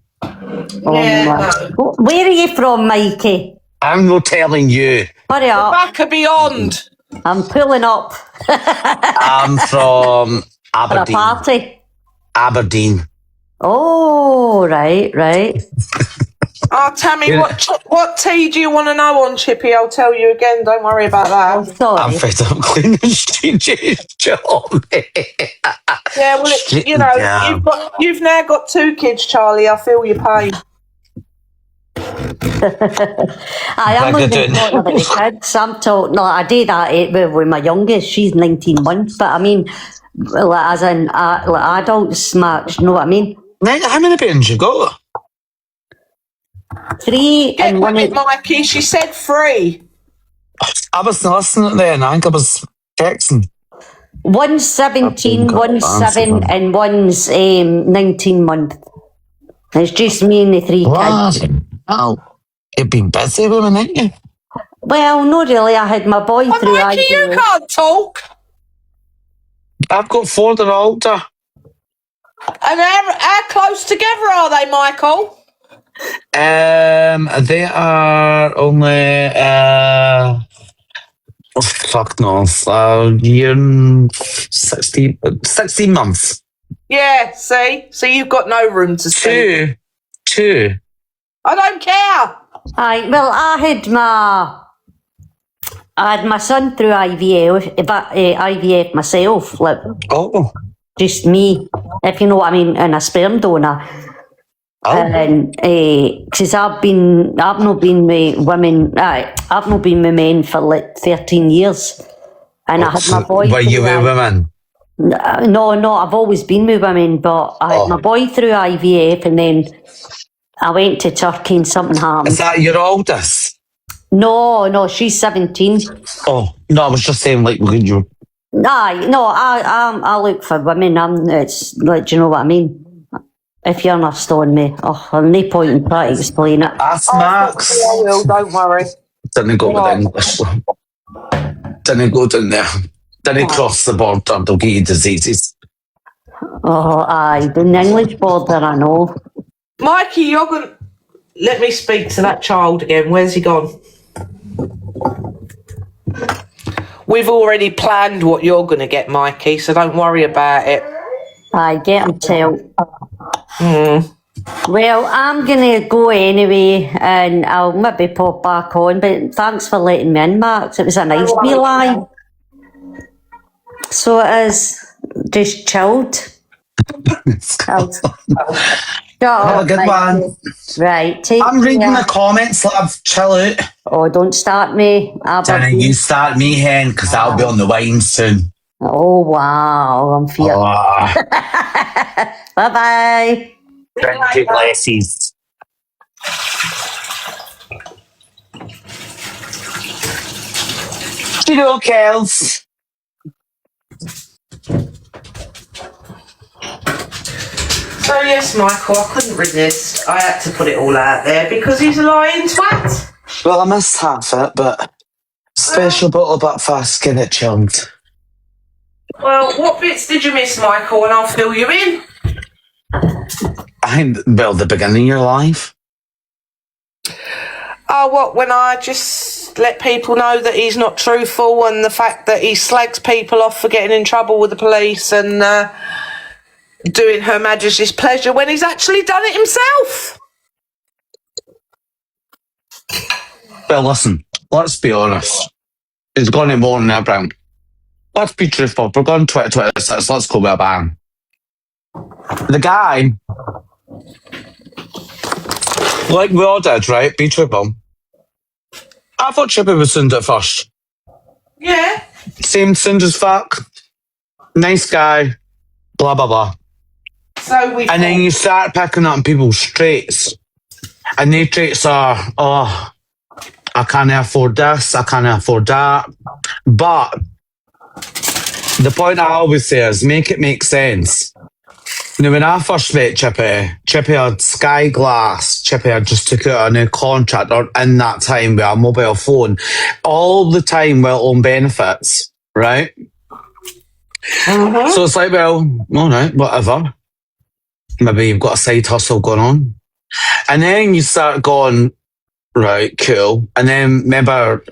Where are you from, Mikey? I'm not telling you. Hurry up. Back of beyond. I'm pulling up. I'm from Aberdeen. For a party? Aberdeen. Oh, right. Oh, Tammy, what tea do you want to know on Chippy? I'll tell you again. Don't worry about that. Oh, sorry. I'm fed up cleaning Street job. Yeah, well, you've now got 2 kids, Charlie. I feel your pain. I am not talking about the kids. I'm talking. No, I do that with my youngest. She's 19 months, but I mean, as in adults, Max. You know what I mean? How many parents you got? 3 and one. Mikey, she said 3. I was listening then. I think I was texting. One's 17, one's 7, and one's 19 months. It's just me and the 3 kids. Oh, you've been busy women, haven't you? Well, not really. I had my boy through. Mikey, you can't talk. I've got 4 that are older. And how close together are they, Michael? They are only fuck no, year and 16 months. Yeah, see? So you've got no room to speak. 2. I don't care. Aye, well, I had my son through IVF myself, like just me, if you know what I mean, and a sperm donor. And because I've not been with men for like 13 years, and I had my boy. Were you with women? No, I've always been with women, but I had my boy through IVF, and then I went to Turkey and something happened. Is that your oldest? No, she's 17. Oh, no, I was just saying, like, you. Aye, no, I look for women. It's like, do you know what I mean? If you're not stoning me, I'll no point in trying to explain it. Ask Max. I will, don't worry. Didn't go with English. Didn't go down there. Didn't cross the border. They'll get you diseases. Oh, aye, the English border, I know. Mikey, you're going to... Let me speak to that child again. Where's he gone? We've already planned what you're going to get, Mikey, so don't worry about it. Aye, get him tell. Well, I'm going to go anyway, and I'll maybe pop back on, but thanks for letting me in, Max. It was a nice wee live. So it is. Just chilled. Chilled. Have a good one. Right, take I'm reading care. the comments, love. Chill out. Oh, don't start me. Jenna, you start me, hen, because I'll be on the wine soon. Oh, wow. I'm feared. Oh. Bye-bye. Thank you, blessies. You know, Kels. So yes, Michael, I couldn't resist. I had to put it all out there because he's a lying twat. Well, I missed half it, but special bottle of Buckfast, get it chilled. Well, what bits did you miss, Michael? And I'll fill you in. The beginning of your life. Oh, what, when I just let people know that he's not truthful and the fact that he slags people off for getting in trouble with the police and doing Her Majesty's pleasure when he's actually done it himself. Well, listen, let's be honest. It's gone in more than that, Brown. Let's be truthful. We're going 2026. Let's go with a bang. The guy, like we all did, right? Be truthful. I thought Chippy was sound at first. Yeah. Seemed sound as fuck. Nice guy. Blah, blah, blah. So we. And then you start picking up people's traits. And their traits are, oh, I can't afford this, I can't afford that. But the point I always say is make it make sense. Now, when I first met Chippy had Sky Glass. Chippy had just took out a new contract or in that time with a mobile phone. All the time well on benefits, right? Mm-hmm. So it's like, well, all right, whatever. Maybe you've got a side hustle going on. And then you start going, right, cool. And then remember,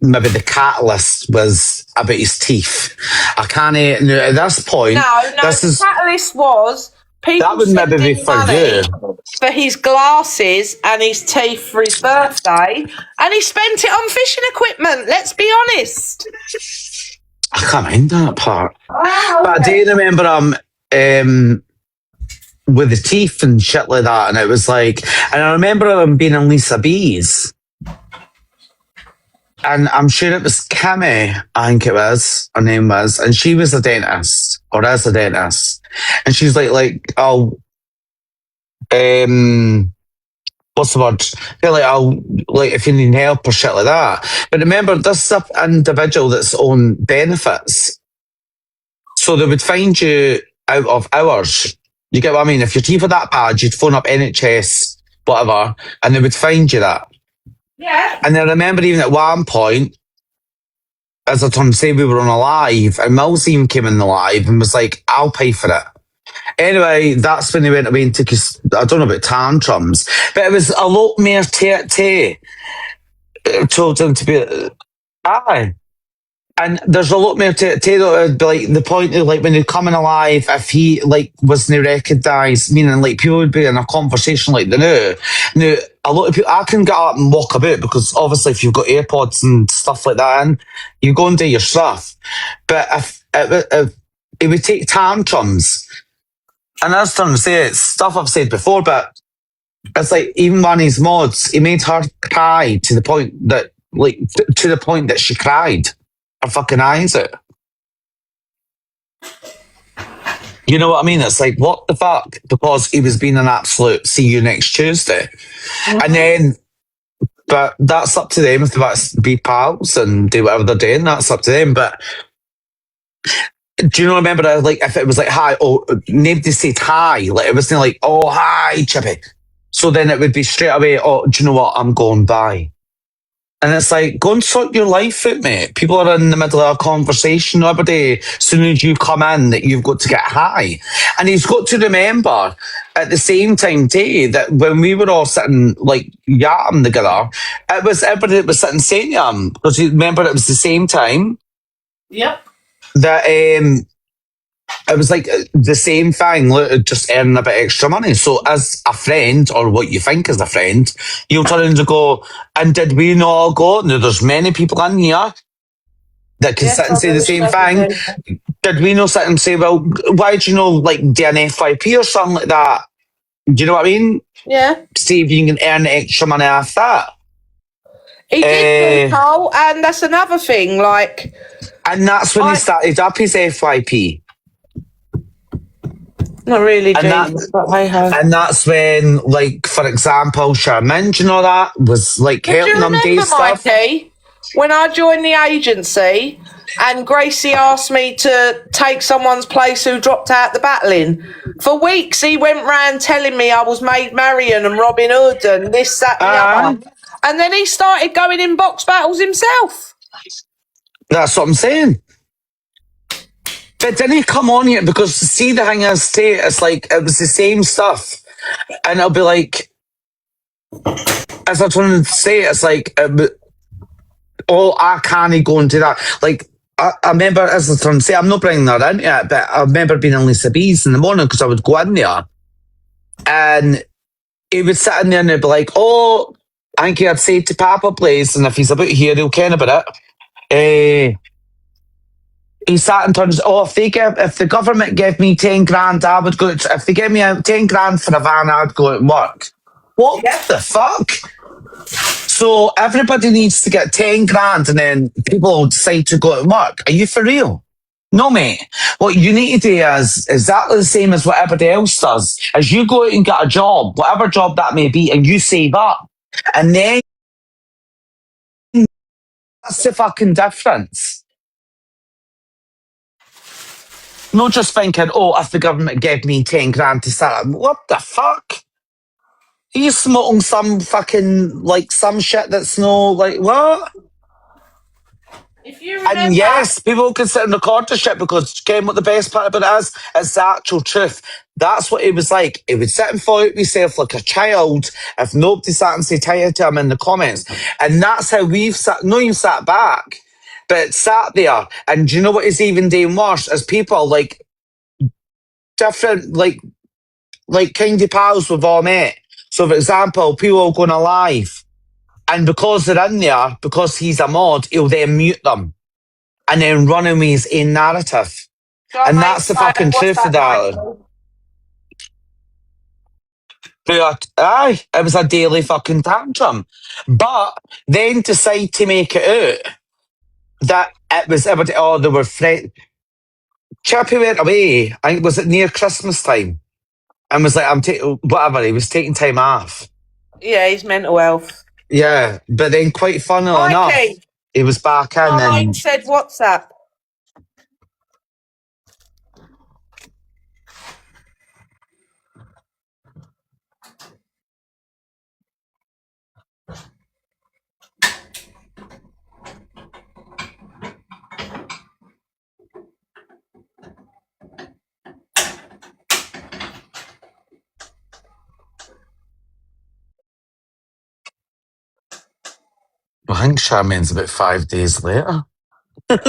maybe the catalyst was about his teeth. I can't, at this point. The catalyst was people that would maybe be for you. For his glasses and his teeth for his birthday, and he spent it on fishing equipment. Let's be honest. I can't mind that part. Wow, but I do remember with the teeth and shit like that, and it was like, and I remember him being in Lisa B's. And I'm sure it was Kimmy, I think it was, her name was, and she was a dentist, or is a dentist. And she's like, oh, what's the word? They're like, oh, like if you need help or shit like that. But remember, this is an individual that's on benefits. So they would find you out of hours. You get what I mean? If your teeth are that bad, you'd phone up NHS, whatever, and they would find you that. Yeah. And I remember even at one point, as I told him, say we were on a live, and Mills even came in the live and was like, I'll pay for it. Anyway, that's when he went away and took his, I don't know about tantrums, but it was a lot more told him to be, aye. And there's a lot more to like the point of like when he'd come in alive, if he like wasn't recognised, meaning like people would be in a conversation like they know. Now a lot of people, I can get up and walk about because obviously if you've got AirPods and stuff like that in, you go and do your stuff. But if it would take tantrums, and that's trying to say it's stuff I've said before, but it's like even one of his mods, he made her cry to the point that like to the point that she cried. Her fucking eyes out. You know what I mean? It's like, what the fuck? Because he was being an absolute see you next Tuesday. Mm-hmm. And then, but that's up to them if they want to be pals and do whatever they're doing, that's up to them. But do you know, remember, like, if it was like, hi, oh, nobody said hi, like, it wasn't like, oh, hi, Chippy. So then it would be straight away, oh, do you know what? I'm going by. And it's like, go and sort your life out, mate. People are in the middle of a conversation every day. As soon as you come in, that you've got to get high. And he's got to remember at the same time, too, that when we were all sitting, like, yapping together, it was everybody that was sitting saying to him. Because you remember it was the same time. Yep. That it was like the same thing, just earning a bit extra money. So, as a friend, or what you think is a friend, you'll turn around and go, and did we not all go? Now, there's many people in here that can sit and say the same thing. Did we not sit and say, well, why do you know, like, do an FYP or something like that? Do you know what I mean? Yeah. See if you can earn extra money off that. He did, Carl, and that's another thing, like... And that's when he started up his FYP. Not really, and that's when, like, for example, Charmin, you know, that was like helping them do stuff. Mikey, when I joined the agency and Gracie asked me to take someone's place who dropped out the battling, for weeks he went round telling me I was Maid Marian and Robin Hood and this, that, and the other. And then he started going in box battles himself. That's what I'm saying. But didn't he come on here? Because see, the thing is, it's like, it was the same stuff. And it'll be like, as I was trying to say, it's like, I can't go into that. Like, I remember, as I was trying to say, I'm not bringing that into it, but I remember being in Lisa B's in the morning because I would go in there and he would sit in there and he'd be like, oh, I think he had said to Papa, please, and if he's about here, he'll ken about it. He sat and turns, if the government gave me 10 grand, I would go, if they gave me 10 grand for a van, I'd go to work. What the fuck? So everybody needs to get 10 grand and then people will decide to go to work. Are you for real? No, mate. What you need to do is exactly the same as what everybody else does. As you go out and get a job, whatever job that may be, and you save up. And then that's the fucking difference. Not just thinking, if the government gave me 10 grand to start, what the fuck? Are you smoking some fucking, like, some shit that's no, like, what? If you remember, and yes, people can sit and record the shit because, again, what the best part about it is, it's the actual truth. That's what it was like. He would sit and fall out with himself like a child if nobody sat and said hi to him in the comments. And that's how we've sat, not even sat back, but sat there. And do you know what is even doing worse? Is people, like, different, like kind of pals we've all met. So, for example, people going alive. And because they're in there, because he's a mod, he'll then mute them. And then run with his own narrative. And that's the fucking truth of that. But, aye, it was a daily fucking tantrum. But then decide to make it out that it was everybody, they were friends. Chippy went away, I think, was it near Christmas time? And was like, whatever, he was taking time off. Yeah, he's mental health. Yeah, but then quite funnily enough, he was back in and... I said WhatsApp. I think Charmaine's about 5 days later. But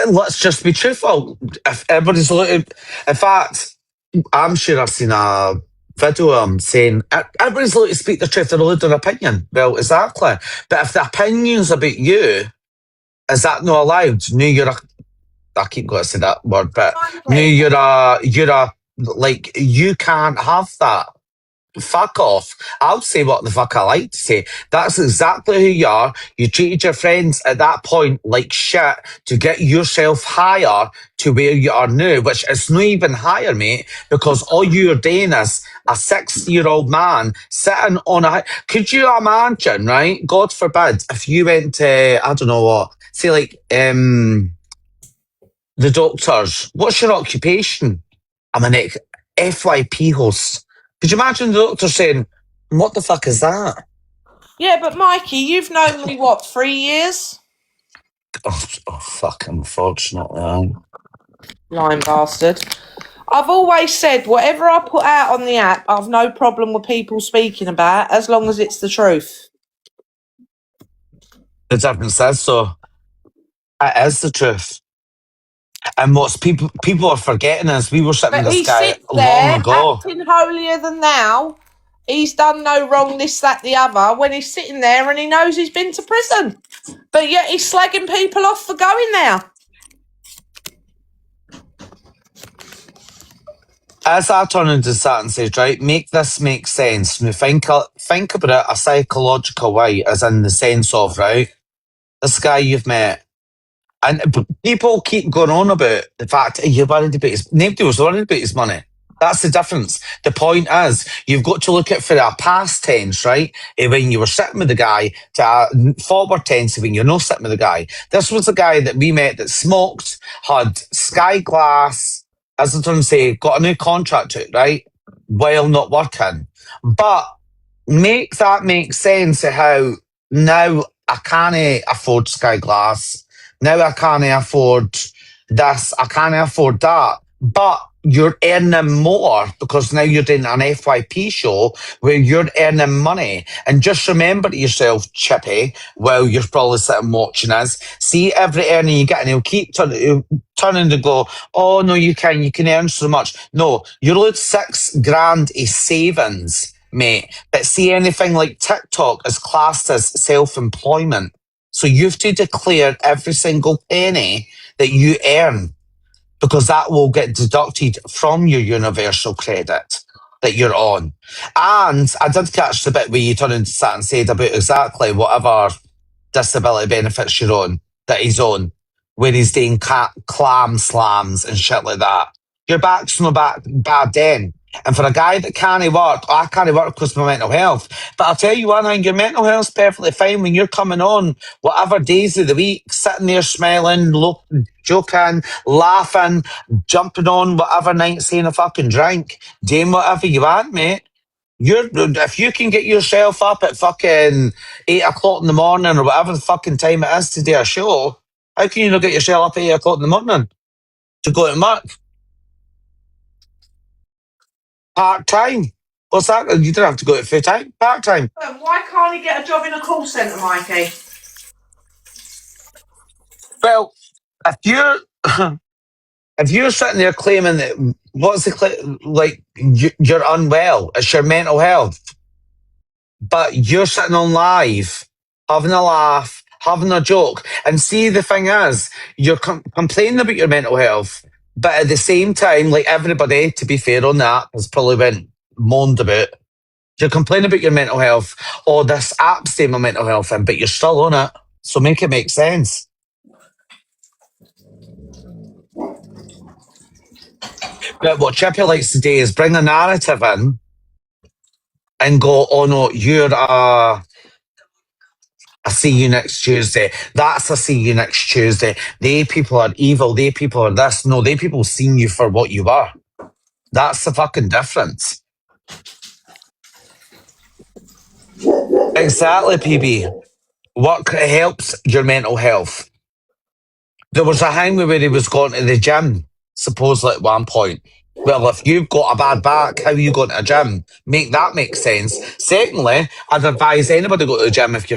let's just be truthful. If everybody's looking, in fact, I'm sure I've seen a video of him saying everybody's looking to speak the truth, they're allowed their opinion. Well, exactly. But if the opinion's about you, is that not allowed? No, I keep going to say that word, but no, like, you can't have that. Fuck off. I'll say what the fuck I like to say. That's exactly who you are. You treated your friends at that point like shit to get yourself higher to where you are now, which is not even higher, mate, because all you're doing is a 60-year-old man sitting on a... Could you imagine, right? God forbid, if you went to, I don't know what, say like, the doctors. What's your occupation? I'm an FYP host. Could you imagine the doctor saying, what the fuck is that? Yeah, but Mikey, you've known me, 3 years? Oh fuck, unfortunately. Lying bastard. I've always said, whatever I put out on the app, I've no problem with people speaking about, as long as it's the truth. The difference is, so, It is the truth. And what's people are forgetting is we were sitting with But this he guy sits long there ago. acting holier than thou. He's done no wrong, this, that, the other, when he's sitting there and he knows he's been to prison. But yet he's slagging people off for going there. As I turn into that and says, right, make this make sense. Now think about it a psychological way, as in the sense of, right, this guy you've met. And people keep going on about the fact you're worried about his. Nobody was worried about his money. That's the difference. The point is, you've got to look at for a past tense, right? When you were sitting with the guy, to a forward tense when you're not sitting with the guy. This was a guy that we met that smoked, had sky glass, as I turn say, got a new contract out, right? While not working. But make that make sense of how now I can't afford sky glass. Now I can't afford this. I can't afford that. But you're earning more because now you're doing an FYP show where you're earning money. And just remember to yourself, Chippy, while you're probably sitting watching us, see every earning you get and he'll keep turning to go, oh, no, you can earn so much. No, you're lose $6,000 in savings, mate. But see, anything like TikTok is classed as self-employment. So you have to declare every single penny that you earn because that will get deducted from your universal credit that you're on. And I did catch the bit where you turned into that and said about exactly whatever disability benefits you're on, that he's on, where he's doing clam slams and shit like that. Your back's no bad then. And for a guy that can't work, I can't work because of my mental health. But I'll tell you one thing, your mental health's perfectly fine when you're coming on, whatever days of the week, sitting there smiling, joking, laughing, jumping on whatever night, saying a fucking drink, doing whatever you want, mate. If you can get yourself up at fucking 8 o'clock in the morning or whatever the fucking time it is to do a show, how can you not get yourself up at 8 o'clock in the morning to go to work? Part-time. What's that? You don't have to go to full-time. Part-time. Why can't he get a job in a call centre, Mikey? Well, if you're sitting there claiming that you're unwell, it's your mental health, but you're sitting on live, having a laugh, having a joke, and see the thing is, you're complaining about your mental health, but at the same time, like everybody, to be fair on that, has probably been moaned about. You're complaining about your mental health, or this app's doing my mental health in, but you're still on it. So make it make sense. But what Chippy likes to do is bring a narrative in and go, oh no, you're I see you next Tuesday. That's a see you next Tuesday. They people are evil. They people are this. No, they people seen you for what you are. That's the fucking difference. Exactly, PB. What helps your mental health? There was a time where he was going to the gym, supposedly at one point. Well, if you've got a bad back, how are you going to a gym? Make that make sense. Secondly, I'd advise anybody to go to the gym if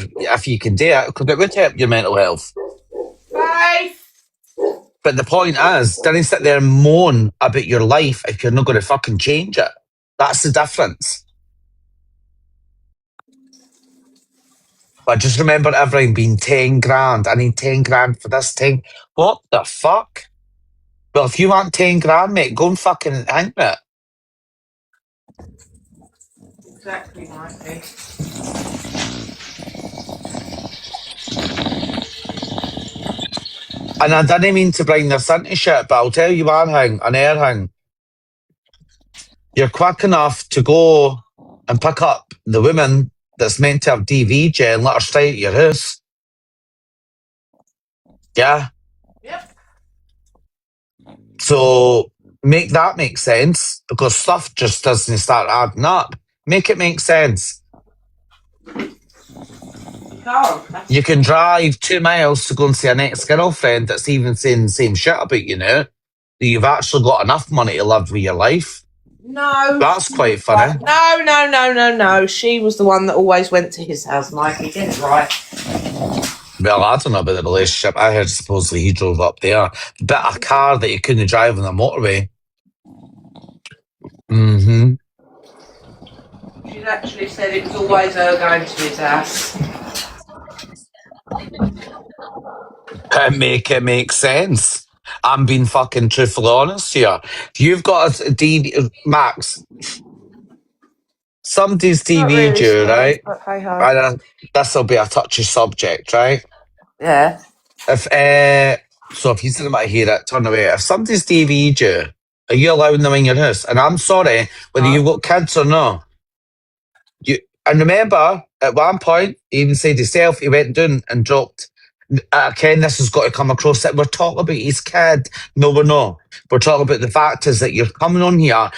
you can do it, because it would help your mental health. Bye. But the point is, don't sit there and moan about your life if you're not going to fucking change it. That's the difference. But just remember everything being 10 grand. I need 10 grand for this thing. What the fuck? Well, if you want 10 grand, mate, go and fucking hang it. Exactly, Mikey. And I didn't mean to bring this into shit, but I'll tell you one thing, an air thing. You're quick enough to go and pick up the woman that's meant to have DVJ and let her stay at your house. Yeah? Yep. So make that make sense, because stuff just doesn't start adding up. Make it make sense. No. You can drive 2 miles to go and see an ex-girlfriend that's even saying the same shit about you now. That you've actually got enough money to live with your life. No. That's quite funny. No. She was the one that always went to his house, Mikey. Get it right. Well, I don't know about the relationship. I heard supposedly he drove up there. But a car that you couldn't drive on the motorway. Mm-hmm. She's actually said it was always her going to his house. It makes sense. I'm being fucking truthfully honest here. You've got a DVD, Max. Somebody's Not DV'd really, you, Spurs, right? but hey ho. And this will be a touchy subject, right? Yeah. If so, if you didn't want to hear it, turn away. If somebody's DV'd you, are you allowing them in your house? And I'm sorry, whether you've got kids or not. And remember, at one point, he even said himself, he went down and dropped. Ken, this has got to come across that we're talking about his kid. No, we're not. We're talking about the fact is that you're coming on here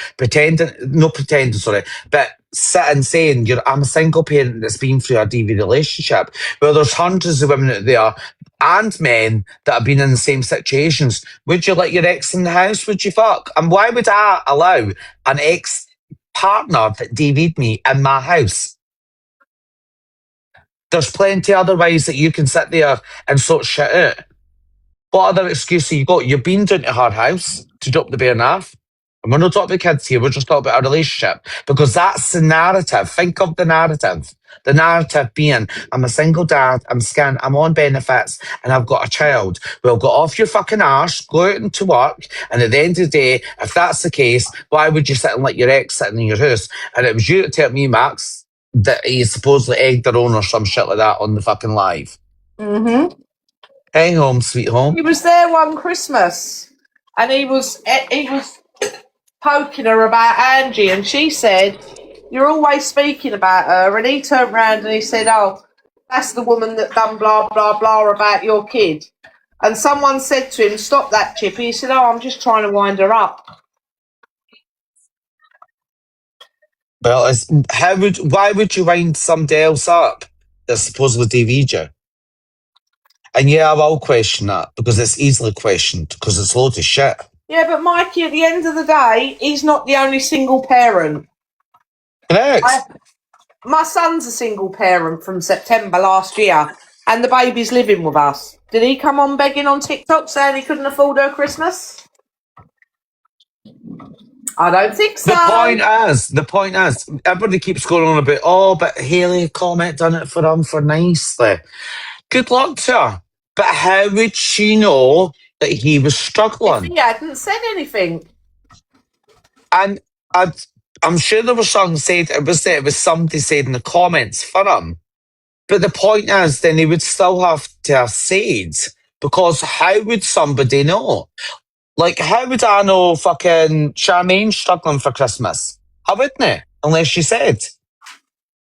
sorry, but sitting saying I'm a single parent that's been through a DV relationship. Well, there's hundreds of women out there and men that have been in the same situations. Would you let your ex in the house? Would you fuck? And why would I allow an ex partner that DV'd me in my house? There's plenty other ways that you can sit there and sort shit out. What other excuse have you got? You've been down to her house to drop the bear naff. And we're not talking about kids here, we're just talking about our relationship. Because that's the narrative. Think of the narrative. The narrative being, I'm a single dad, I'm scant, I'm on benefits, and I've got a child. Well, go off your fucking arse, go out into work, and at the end of the day, if that's the case, why would you sit and let your ex sit in your house? And it was you to tell me, Max, that he supposedly egged her on or some shit like that on the fucking live. Mm-hmm. Hey home, sweet home. He was there one Christmas, and he was poking her about Angie, and she said, "You're always speaking about her." And he turned round and he said, "Oh, that's the woman that done blah blah blah about your kid." And someone said to him, "Stop that, Chippy." He said, "Oh, I'm just trying to wind her up." Well, why would you wind somebody else up that supposedly DV'd you? And yeah, I will question that because it's easily questioned because it's loads of shit. Yeah, but Mikey, at the end of the day, he's not the only single parent. Correct. My son's a single parent from September last year, and the baby's living with us. Did he come on begging on TikTok saying he couldn't afford her Christmas? I don't think so. The point is, everybody keeps going on about, but Hayley comment done it for him for nicely. Good luck to her. But how would she know that he was struggling? If he hadn't said anything. And I'm sure there was something said, it was somebody said in the comments for him. But the point is, then he would still have to have said, because how would somebody know? Like, how would I know fucking Charmaine's struggling for Christmas? I wouldn't, unless she said.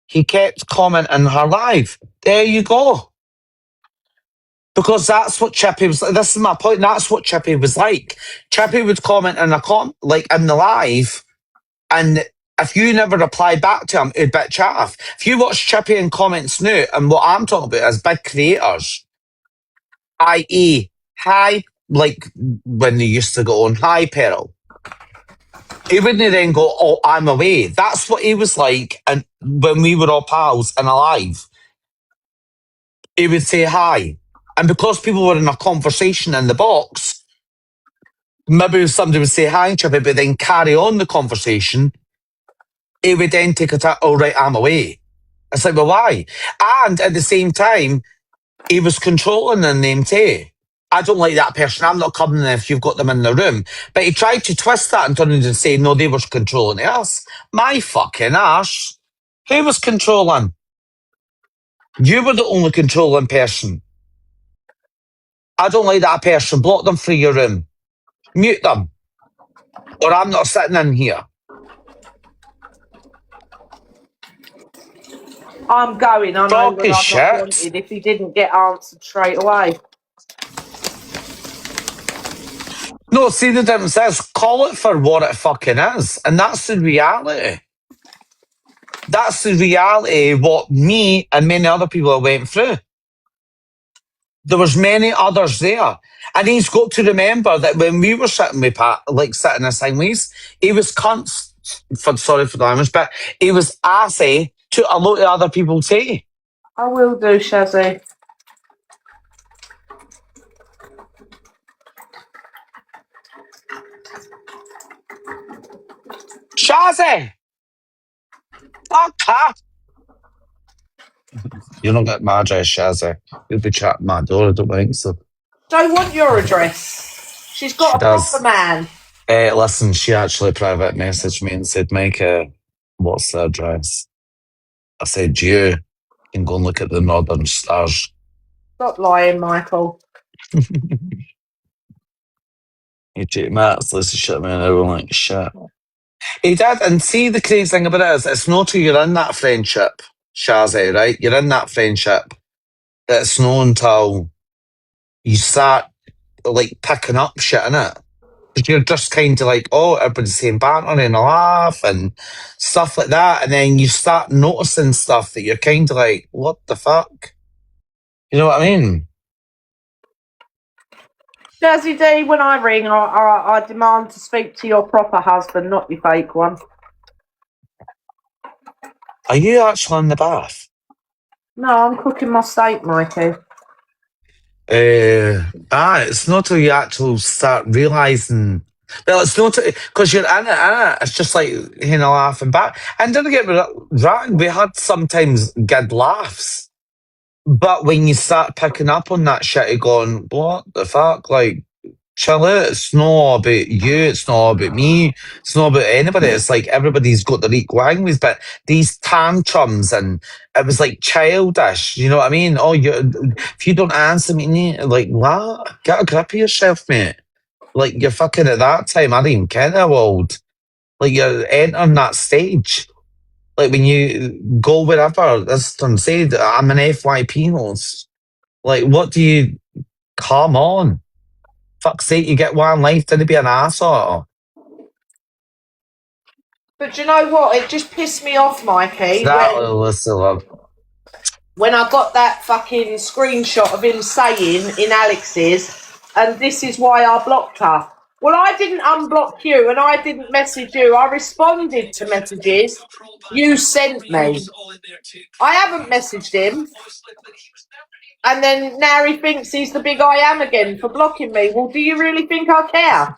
He kept commenting her live. There you go. Because that's what Chippy was like. This is my point. That's what Chippy was like. Chippy would comment in in the live, and if you never reply back to him, it'd bit chaff. If you watch Chippy in comments now, and what I'm talking about is big creators, i.e., hi, like when they used to go on, hi, Pearl. He wouldn't then go, oh, I'm away. That's what he was like, and when we were all pals and alive, he would say hi. And because people were in a conversation in the box, maybe somebody would say hi, Chippy, but then carry on the conversation, he would then take it out, oh, right, I'm away. It's like, well, why? And at the same time, he was controlling the name too. I don't like that person. I'm not coming in if you've got them in the room. But he tried to twist that and turn it and say, no, they were controlling us. My fucking arse. Who was controlling? You were the only controlling person. I don't like that person. Block them from your room. Mute them. Or I'm not sitting in here. I'm going. I know when I'm shit. not wanted if he didn't get answered straight away. No, see, the difference is, call it for what it fucking is. And that's the reality. That's the reality what me and many other people went through. There was many others there. And he's got to remember that when we were sitting with Pat, like sitting in sideways, he was sorry for the language, but he was assy to a lot of other people too. I will do, Shazzy. Shazzy! Fuck her! You're not getting my address, Shazzy. You'll be chatting my door, I don't think so. Don't want your address. She's got She a does. proper man. Listen, she actually private messaged me and said, Mike, what's the address? I said, you can go and look at the Northern Stars. Stop lying, Michael. You take Matt's list of shit, man. Everyone like shit. He did, and see the crazy thing about it is, it's not till you're in that friendship, Shazzy, right? You're in that friendship that it's not until you start like picking up shit, innit? Because you're just kind of like, oh, everybody's saying banter and a laugh and stuff like that, and then you start noticing stuff that you're kind of like, what the fuck? You know what I mean? Jazzy D, when I ring, I demand to speak to your proper husband, not your fake one. Are you actually in the bath? No, I'm cooking my steak, Mikey. It's not till you actually start realising. Well, it's not because you're in it. It's just like, you know, laughing back. And don't get me wrong, we had sometimes good laughs. But when you start picking up on that shit, you're going, what the fuck? Like, chill out. It's not about you. It's not about me. It's not about anybody. It's like everybody's got their equal language, but these tantrums and it was like childish. You know what I mean? Oh, if you don't answer me, like, what? Get a grip of yourself, mate. Like, you're fucking at that time. I didn't care how old. Like, you're entering that stage. Like, when you go wherever, as Tom said, I'm an FYP host. Like, what do you... Come on. Fuck's sake, you get one life, didn't be an arsehole. But you know what? It just pissed me off, Mikey. Exactly, listen, when I got that fucking screenshot of him saying in Alex's, and this is why I blocked her. Well, I didn't unblock you and I didn't message you. I responded to messages you sent me. I haven't messaged him. And then now he thinks he's the big I am again for blocking me. Well, do you really think I care?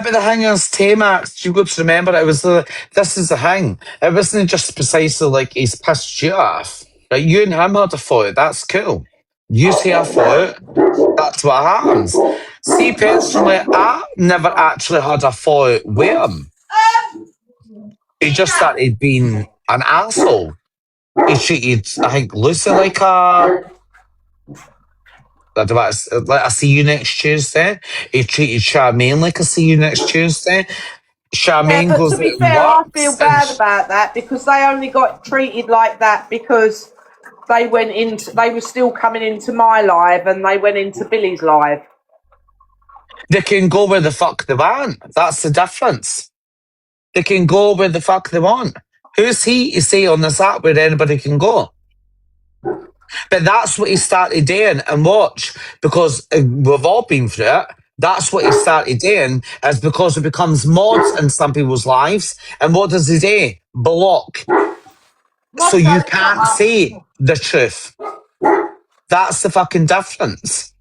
but the thing is, T-Max, you've got to remember, it was this is the thing. It wasn't just precisely like he's pissed you off. Like, you and him had a fight, that's cool. You say a fight, that's what happens. See, personally, I never actually had a fight with him. He just started being an asshole. He treated, I think, Lucy like I see you next Tuesday. He treated Charmaine like a see you next Tuesday. Charmaine but goes to be at fair, I work. feel bad about that because they only got treated like that because they were still coming into my live and they went into Billy's live. They can go where the fuck they want. That's the difference. They can go where the fuck they want. Who's he to say on this app where anybody can go? But that's what he started doing. And watch, because we've all been through it. That's what he started doing, is because it becomes mods in some people's lives. And what does he do? Block. So you can't say the truth. That's the fucking difference.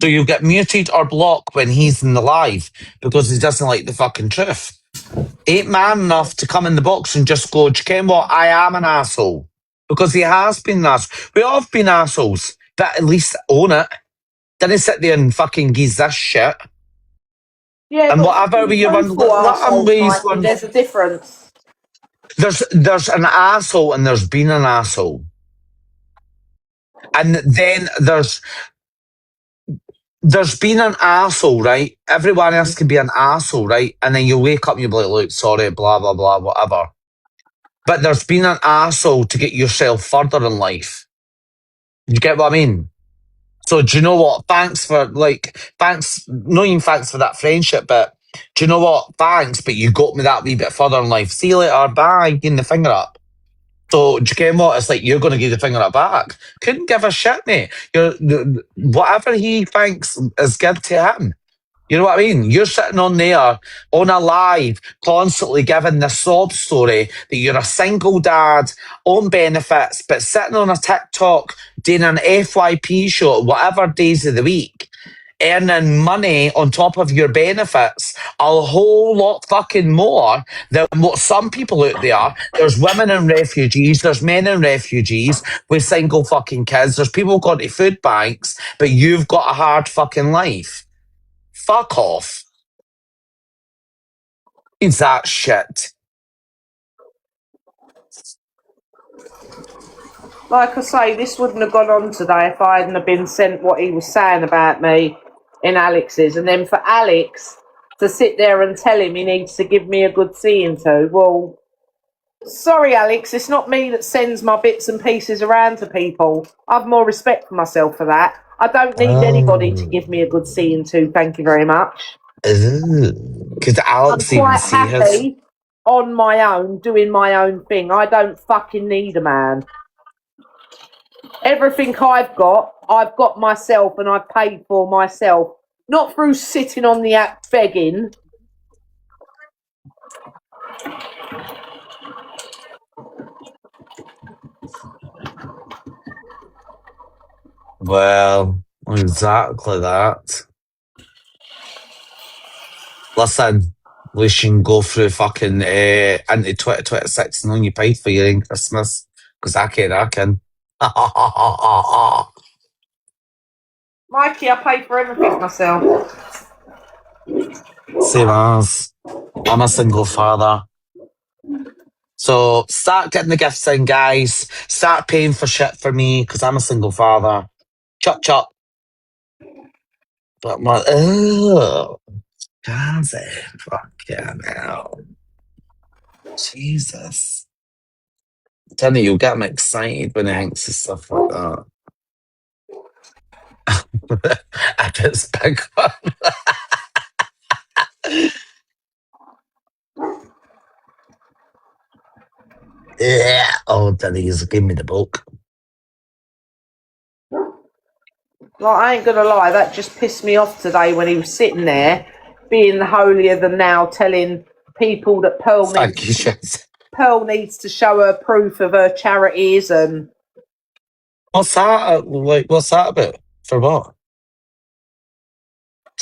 So you get muted or blocked when he's in the live because he doesn't like the fucking truth. Ain't man enough to come in the box and just go, do you care what? I am an asshole. Because he has been an asshole. We all have been assholes, but at least own it. Didn't sit there and fucking geese this shit. Yeah, and whatever you want, there's a difference. There's an asshole and there's been an asshole. And then there's been an asshole, right? Everyone else can be an asshole, right? And then you wake up and you'll be like, look, sorry, blah, blah, blah, whatever. But there's been an asshole to get yourself further in life. You get what I mean? So do you know what? Thanks, not even thanks for that friendship, but do you know what? Thanks, but you got me that wee bit further in life. See you later, bye, getting the finger up. So do you get what? It's like you're going to give the finger up back. Couldn't give a shit, mate. Whatever he thinks is good to him. You know what I mean? You're sitting on there, on a live, constantly giving the sob story that you're a single dad, on benefits, but sitting on a TikTok doing an FYP show, whatever days of the week, earning money on top of your benefits a whole lot fucking more than what some people out there. There's women and refugees, there's men and refugees with single fucking kids, there's people going to food banks, but you've got a hard fucking life. Fuck off. It's that shit. Like I say, this wouldn't have gone on today if I hadn't have been sent what he was saying about me in Alex's. And then for Alex to sit there and tell him he needs to give me a good seeing to, well, sorry, Alex, it's not me that sends my bits and pieces around to people. I've more respect for myself for that. I don't need anybody to give me a good seeing to, thank you very much. Because Alex I'm even quite see his... happy on my own, doing my own thing. I don't fucking need a man. Everything I've got myself, and I've paid for myself. Not through sitting on the app begging. Well, exactly that. Listen, we can go through fucking into 2026 and on you paid for your own Christmas. Because I can. Mikey, I pay for everything myself. Same as. I'm a single father. So start getting the gifts in, guys. Start paying for shit for me because I'm a single father. Chop chop. But my Gaza, fuck yeah now. Jesus. I'm telling you, you'll get him excited when he thinks of stuff like that. I just big one. Yeah. Oh, Denny's, give me the book. Like, I ain't gonna lie, that just pissed me off today when he was sitting there, being the holier than now, telling people that Pearl needs to show her proof of her charities and... What's that? Like, what's that about? For what?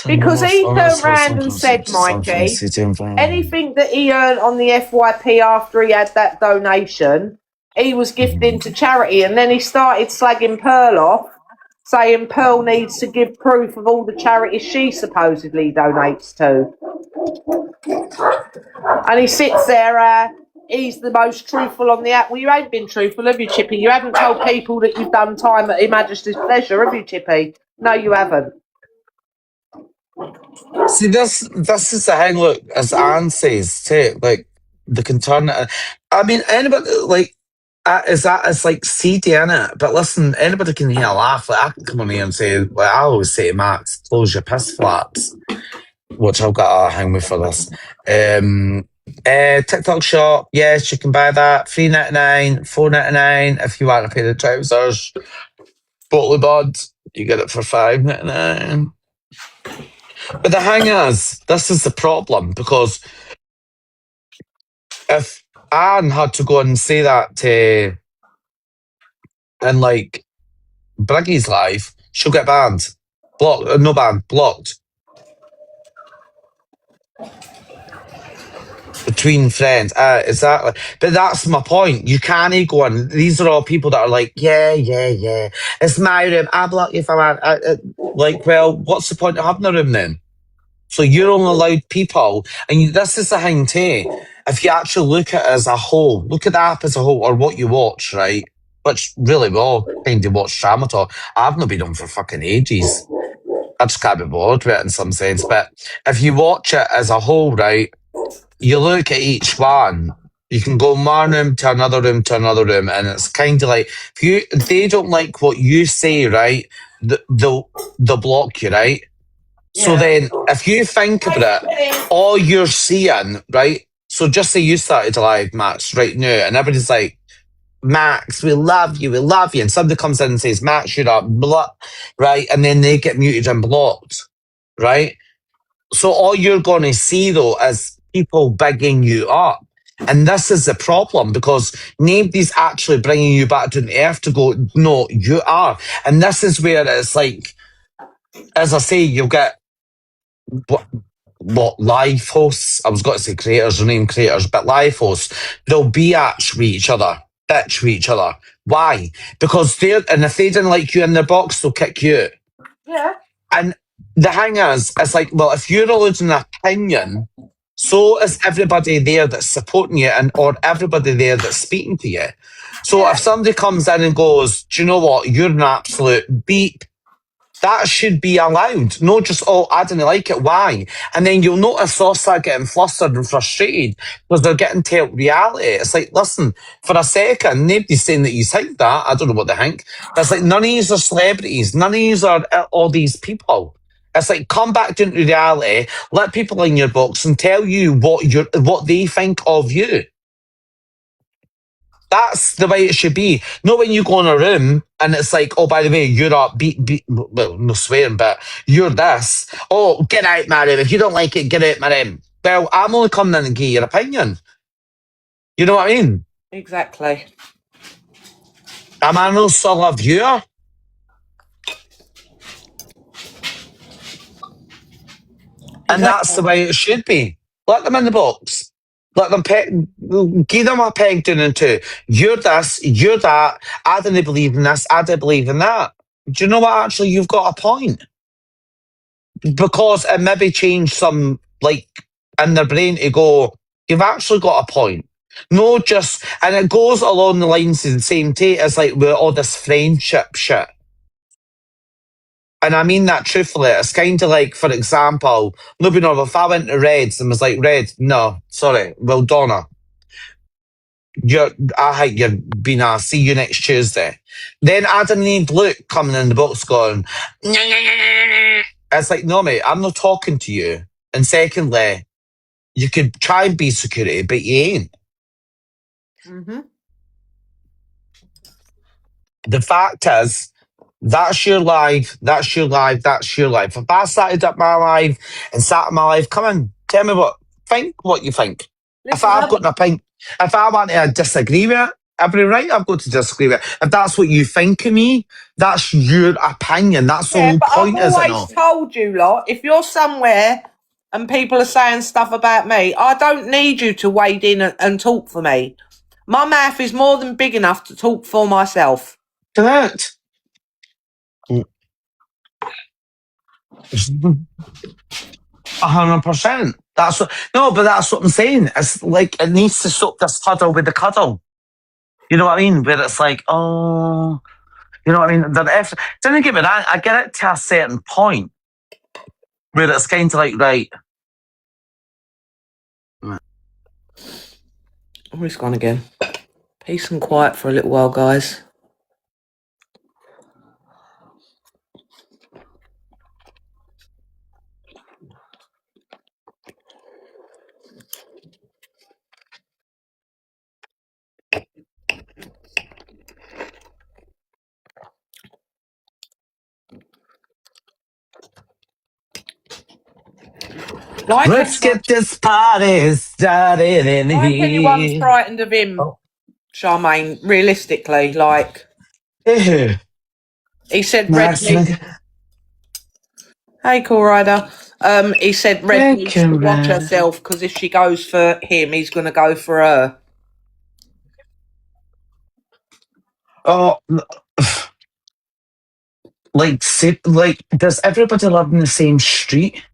Because he turned round and said, Mikey, anything that he earned on the FYP after he had that donation, he was gifting to charity. And then he started slagging Pearl off, saying Pearl needs to give proof of all the charities she supposedly donates to. And he sits there, he's the most truthful on the app. Well, you ain't been truthful, have you, Chippy? You haven't told people that you've done time at Her Majesty's pleasure, have you, Chippy? No, you haven't. See, this is the thing. Look, as Anne says too, like they can turn it. I mean, anybody like it's like seedy in it. But listen, anybody can hear a laugh. Like I can come on here and say, like I always say to Max, close your piss flaps. Which I've got to hang with for this. TikTok shop, yes, you can buy that. $3.99, $4.99 if you want to pay the trousers. Bottle bud, you get it for $5.99. But the thing is, this is the problem because if Anne had to go and say that to in like Briggy's live, she'll get banned. Blocked, no banned, blocked. Between friends, exactly. But that's my point. You can't go on. These are all people that are like, yeah. It's my room. I block you if I want. Like, well, what's the point of having a room then? So you're only allowed people, and this is the thing too. If you actually look at it as a whole, look at the app as a whole, or what you watch, right? Which really well kind of watch drama talk. I've not been on for fucking ages. I just can't be bored with it in some sense. But if you watch it as a whole, right, you look at each one. You can go one room to another room to another room, and it's kind of like if they don't like what you say, right, they'll block you, right. So then, if you think about it, all you're seeing, right? So just say you started live, Max, right now, and everybody's like, Max, we love you, and somebody comes in and says, Max, you're up, blah, right? And then they get muted and blocked, right? So all you're going to see though is people bigging you up. And this is the problem because nobody's actually bringing you back to the earth to go, no, you are. And this is where it's like, as I say, you'll get what live hosts. I was going to say creators, or name creators, but live hosts. They'll bitch with each other. Why? Because and if they didn't like you in their box, they'll kick you out. Yeah. And the thing is, it's like, well, if you're alluding an opinion, so is everybody there that's supporting you or everybody there that's speaking to you. So if somebody comes in and goes, do you know what, you're an absolute beep, that should be allowed. Not just, oh, I didn't like it, why? And then you'll notice also getting flustered and frustrated because they're getting told reality. It's like, listen, for a second, nobody's saying that you think that. I don't know what they think. But it's like, none of these are celebrities. None of these are all these people. It's like, come back into reality, let people in your box and tell you what they think of you. That's the way it should be. Not when you go in a room and it's like, oh, by the way, you're a well, no swearing, but you're this. Oh, get out my room. If you don't like it, get out my room. Well, I'm only coming in and give your opinion. You know what I mean? Exactly. Am I not still a viewer? And that's the way it should be. Let them in the box. Let them give them a peg down and two. You're this, you're that. I didn't believe in this, I didn't believe in that. Do you know what? Actually, you've got a point. Because it maybe changed some, like, in their brain to go, you've actually got a point. No, just, and it goes along the lines of the same day as like with all this friendship shit. And I mean that truthfully. It's kind of like, for example, nobody knows if I went to Reds and was like, Red, no, sorry, well, Donna, I think you're being a see you next Tuesday. Then I didn't need Luke coming in the box going, it's like, no, mate, I'm not talking to you. And secondly, you could try and be security, but you ain't. Mm-hmm. The fact is, that's your life, that's your life, that's your life. If I started up my life and sat in my life, come on, tell me what you think. If I've got an opinion, if I want to disagree with it, every right I've got to disagree with it. If that's what you think of me, that's your opinion. That's the whole But point, I've is it always not? told you lot, if you're somewhere and people are saying stuff about me, I don't need you to wade in and talk for me. My mouth is more than big enough to talk for myself. Correct. 100%. That's what, no, but that's what I'm saying. It's like it needs to soak this puddle with the cuddle. You know what I mean? Where it's like, oh, you know what I mean? Didn't get me that. I get it to a certain point where it's kind of like, right. Oh, he's gone again. Peace and quiet for a little while, guys. Let's get this party started in Like anyone's here. frightened of him, Charmaine, realistically, like... He said Red needs... Hey, Cool Rider. He said Red needs to watch herself because if she goes for him, he's going to go for her. Oh, like, does everybody live in the same street?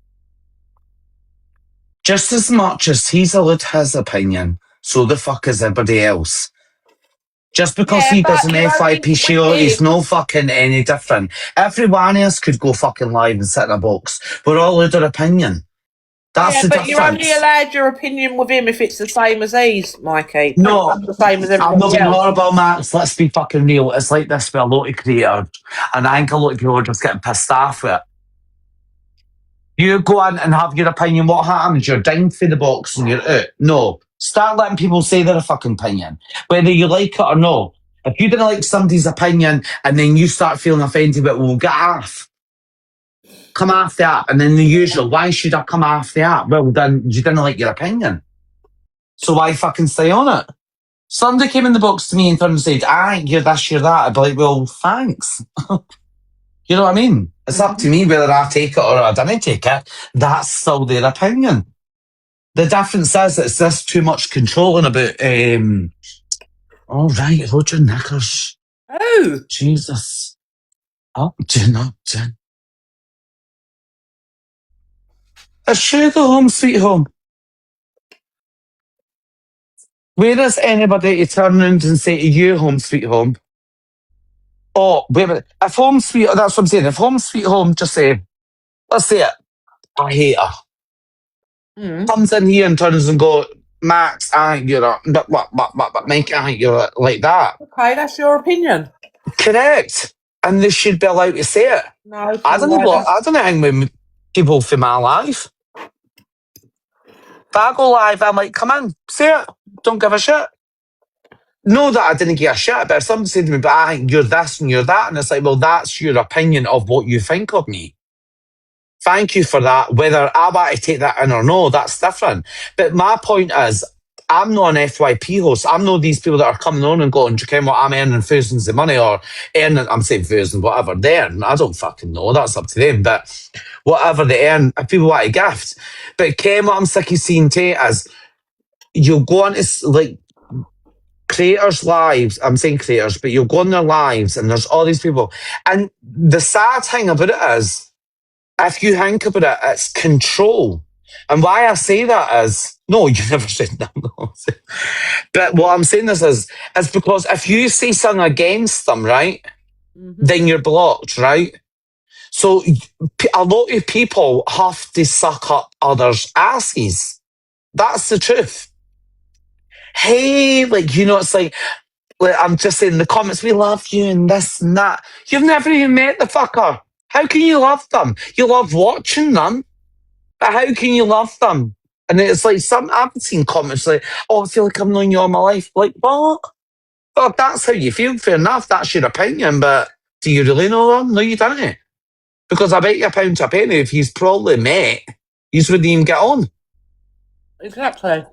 Just as much as he's allowed his opinion, so the fuck is everybody else. Just because he does an FIP show, he's no fucking any different. Everyone else could go fucking live and sit in a box. We're all allowed our opinion. That's the difference. You're only allowed your opinion with him if it's the same as his, Mikey. No, the same as everybody I'm not being else. horrible, Max. Let's be fucking real. It's like this with a lot of creators, and I think a lot of people are just getting pissed off with it. You go in and have your opinion. What happens? You're down for the box and you're out. No. Start letting people say their fucking opinion, whether you like it or not. If you didn't like somebody's opinion and then you start feeling offended, but we'll get off. Come off that. And then the usual, why should I come off that? Well, then you didn't like your opinion. So why fucking stay on it? Somebody came in the box to me and turned and said, you're this, you're that. I'd be like, well, thanks. You know what I mean? It's up to me whether I take it or I don't take it. That's still their opinion. The difference is it's just too much controlling about, all right, Roger Knickers. Oh, Jesus. Upton. Is she the home sweet home? Where is anybody to turn around and say to you, home sweet home? Oh, wait a minute. If home sweet, that's what I'm saying. If home sweet home, just say, let's say it, I hate her. Comes in here and turns and go, Max, I think you're a, but Mike, I think you're like that. okay, that's your opinion. Correct. And they should be allowed to say it. No, I don't hang with people for my life. If I go live, I'm like, come in, say it. Don't give a shit. No, that I didn't give a shit, but if somebody said to me, but I think you're this and you're that, and it's like, well, that's your opinion of what you think of me. Thank you for that. Whether I want to take that in or no, that's different. But my point is, I'm not an FYP host. I'm not these people that are coming on and going, do you care what, I'm earning thousands of money or earning, I'm saying thousands, whatever they earn. I don't fucking know. That's up to them. But whatever they earn, if people want a gift. But Ken, what I'm sick of seeing today is you'll go on to like creators' lives. I'm saying creators, but you'll go on their lives and there's all these people. And the sad thing about it is, if you think about it, it's control. And why I say that is, no, you never said that. No. But what I'm saying is because if you say something against them, right, then you're blocked, right? So a lot of people have to suck up others' asses. That's the truth. Hey, like, you know, it's like I'm just saying in the comments, we love you and this and that. You've never even met the fucker. How can you love them? You love watching them, but how can you love them? And it's like I've seen comments like, oh, I feel like I've known you all my life. Like, what? Well, if that's how you feel, fair enough, that's your opinion, but do you really know them? No, you don't. Because I bet you a pound to a penny, if he's probably met, you wouldn't even get on. Exactly.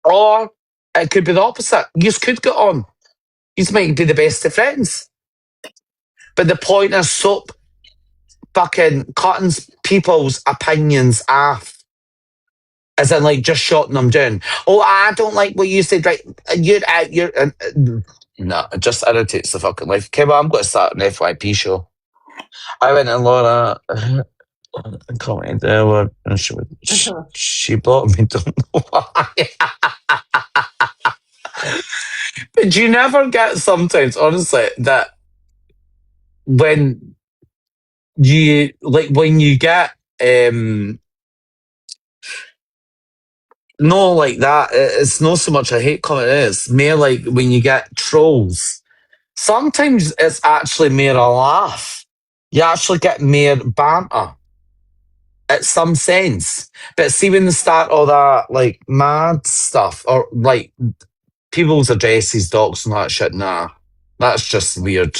Or it could be the opposite. You could get on. You might be the best of friends. But the point is, stop fucking cutting people's opinions off. As in, like, just shutting them down. Oh, I don't like what you said, right? No, it just irritates the fucking life. Okay, well, I'm going to start an FYP show. I went and Laura commented there, and she bought me, don't know why. But do you never get sometimes, honestly, that when you get no, like that, it's not so much a hate comment, it's more like when you get trolls. Sometimes it's actually more a laugh. You actually get more banter. At some sense. But see when they start all that like mad stuff or like people's addresses, docs and that shit, nah. That's just weird.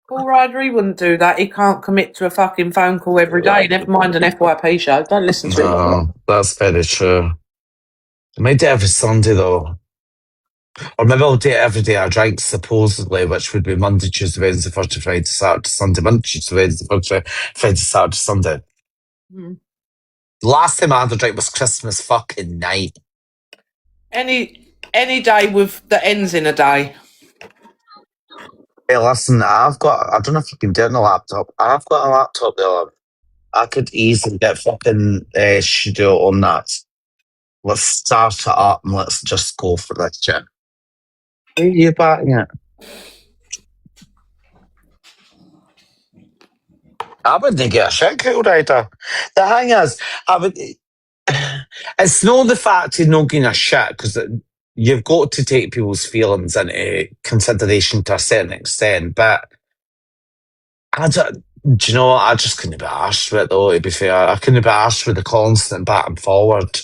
Paul Ryder, he wouldn't do that. He can't commit to a fucking phone call every day. Never mind an FYP show. Don't listen to him. No, that's very true. I might do it every Sunday though. Or maybe I'll do it every day I drink, supposedly, which would be Monday, Tuesday, Wednesday, Thursday, Friday, Saturday, Sunday. Monday, Tuesday, Wednesday, Thursday, Friday, Saturday, Sunday. Last time I had a drink was Christmas fucking night. Any day that ends in a day. Hey, listen, I don't know if you can do it on a laptop. I've got a laptop there. I could easily get fucking studio on that. Let's start it up and let's just go for this shit. Where are you batting it? I wouldn't get a shit cool rider. The thing is, it's not the fact of not getting a shit, because you've got to take people's feelings into consideration to a certain extent, but do you know what? I just couldn't be arsed with it though, to be fair. I couldn't be arsed with the constant back and forward.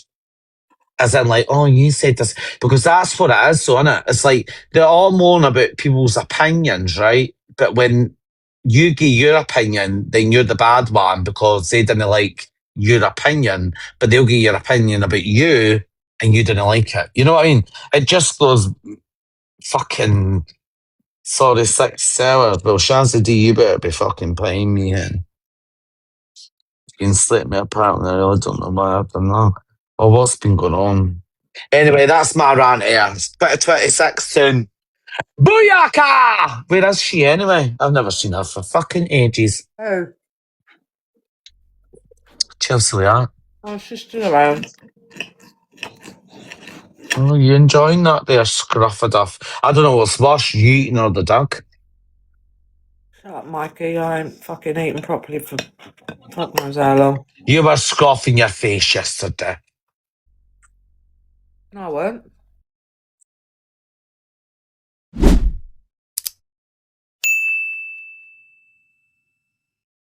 As in, like, oh, you said this. Because that's what it is, so, innit? It's like, they're all moaning about people's opinions, right? But when you give your opinion, then you're the bad one because they didn't like your opinion, but they'll give your opinion about you and you didn't like it. You know what I mean? It just goes fucking Sorry, 6 hours. Well, Shazzy, you better be fucking paying me in. You can slip me apart and I really don't know what happened now. Or what's been going on. Anyway, that's my rant here. It's 2026 soon. Booyaka! Where is she anyway? I've never seen her for fucking ages. Oh, Chelsea Leah. oh, she's still around. Oh, you enjoying that there, scruffaduff? I don't know what's worse, you eating or the dog. Shut up, Mikey. I ain't fucking eating properly for fuck knows how long. You were scoffing your face yesterday. No, I weren't.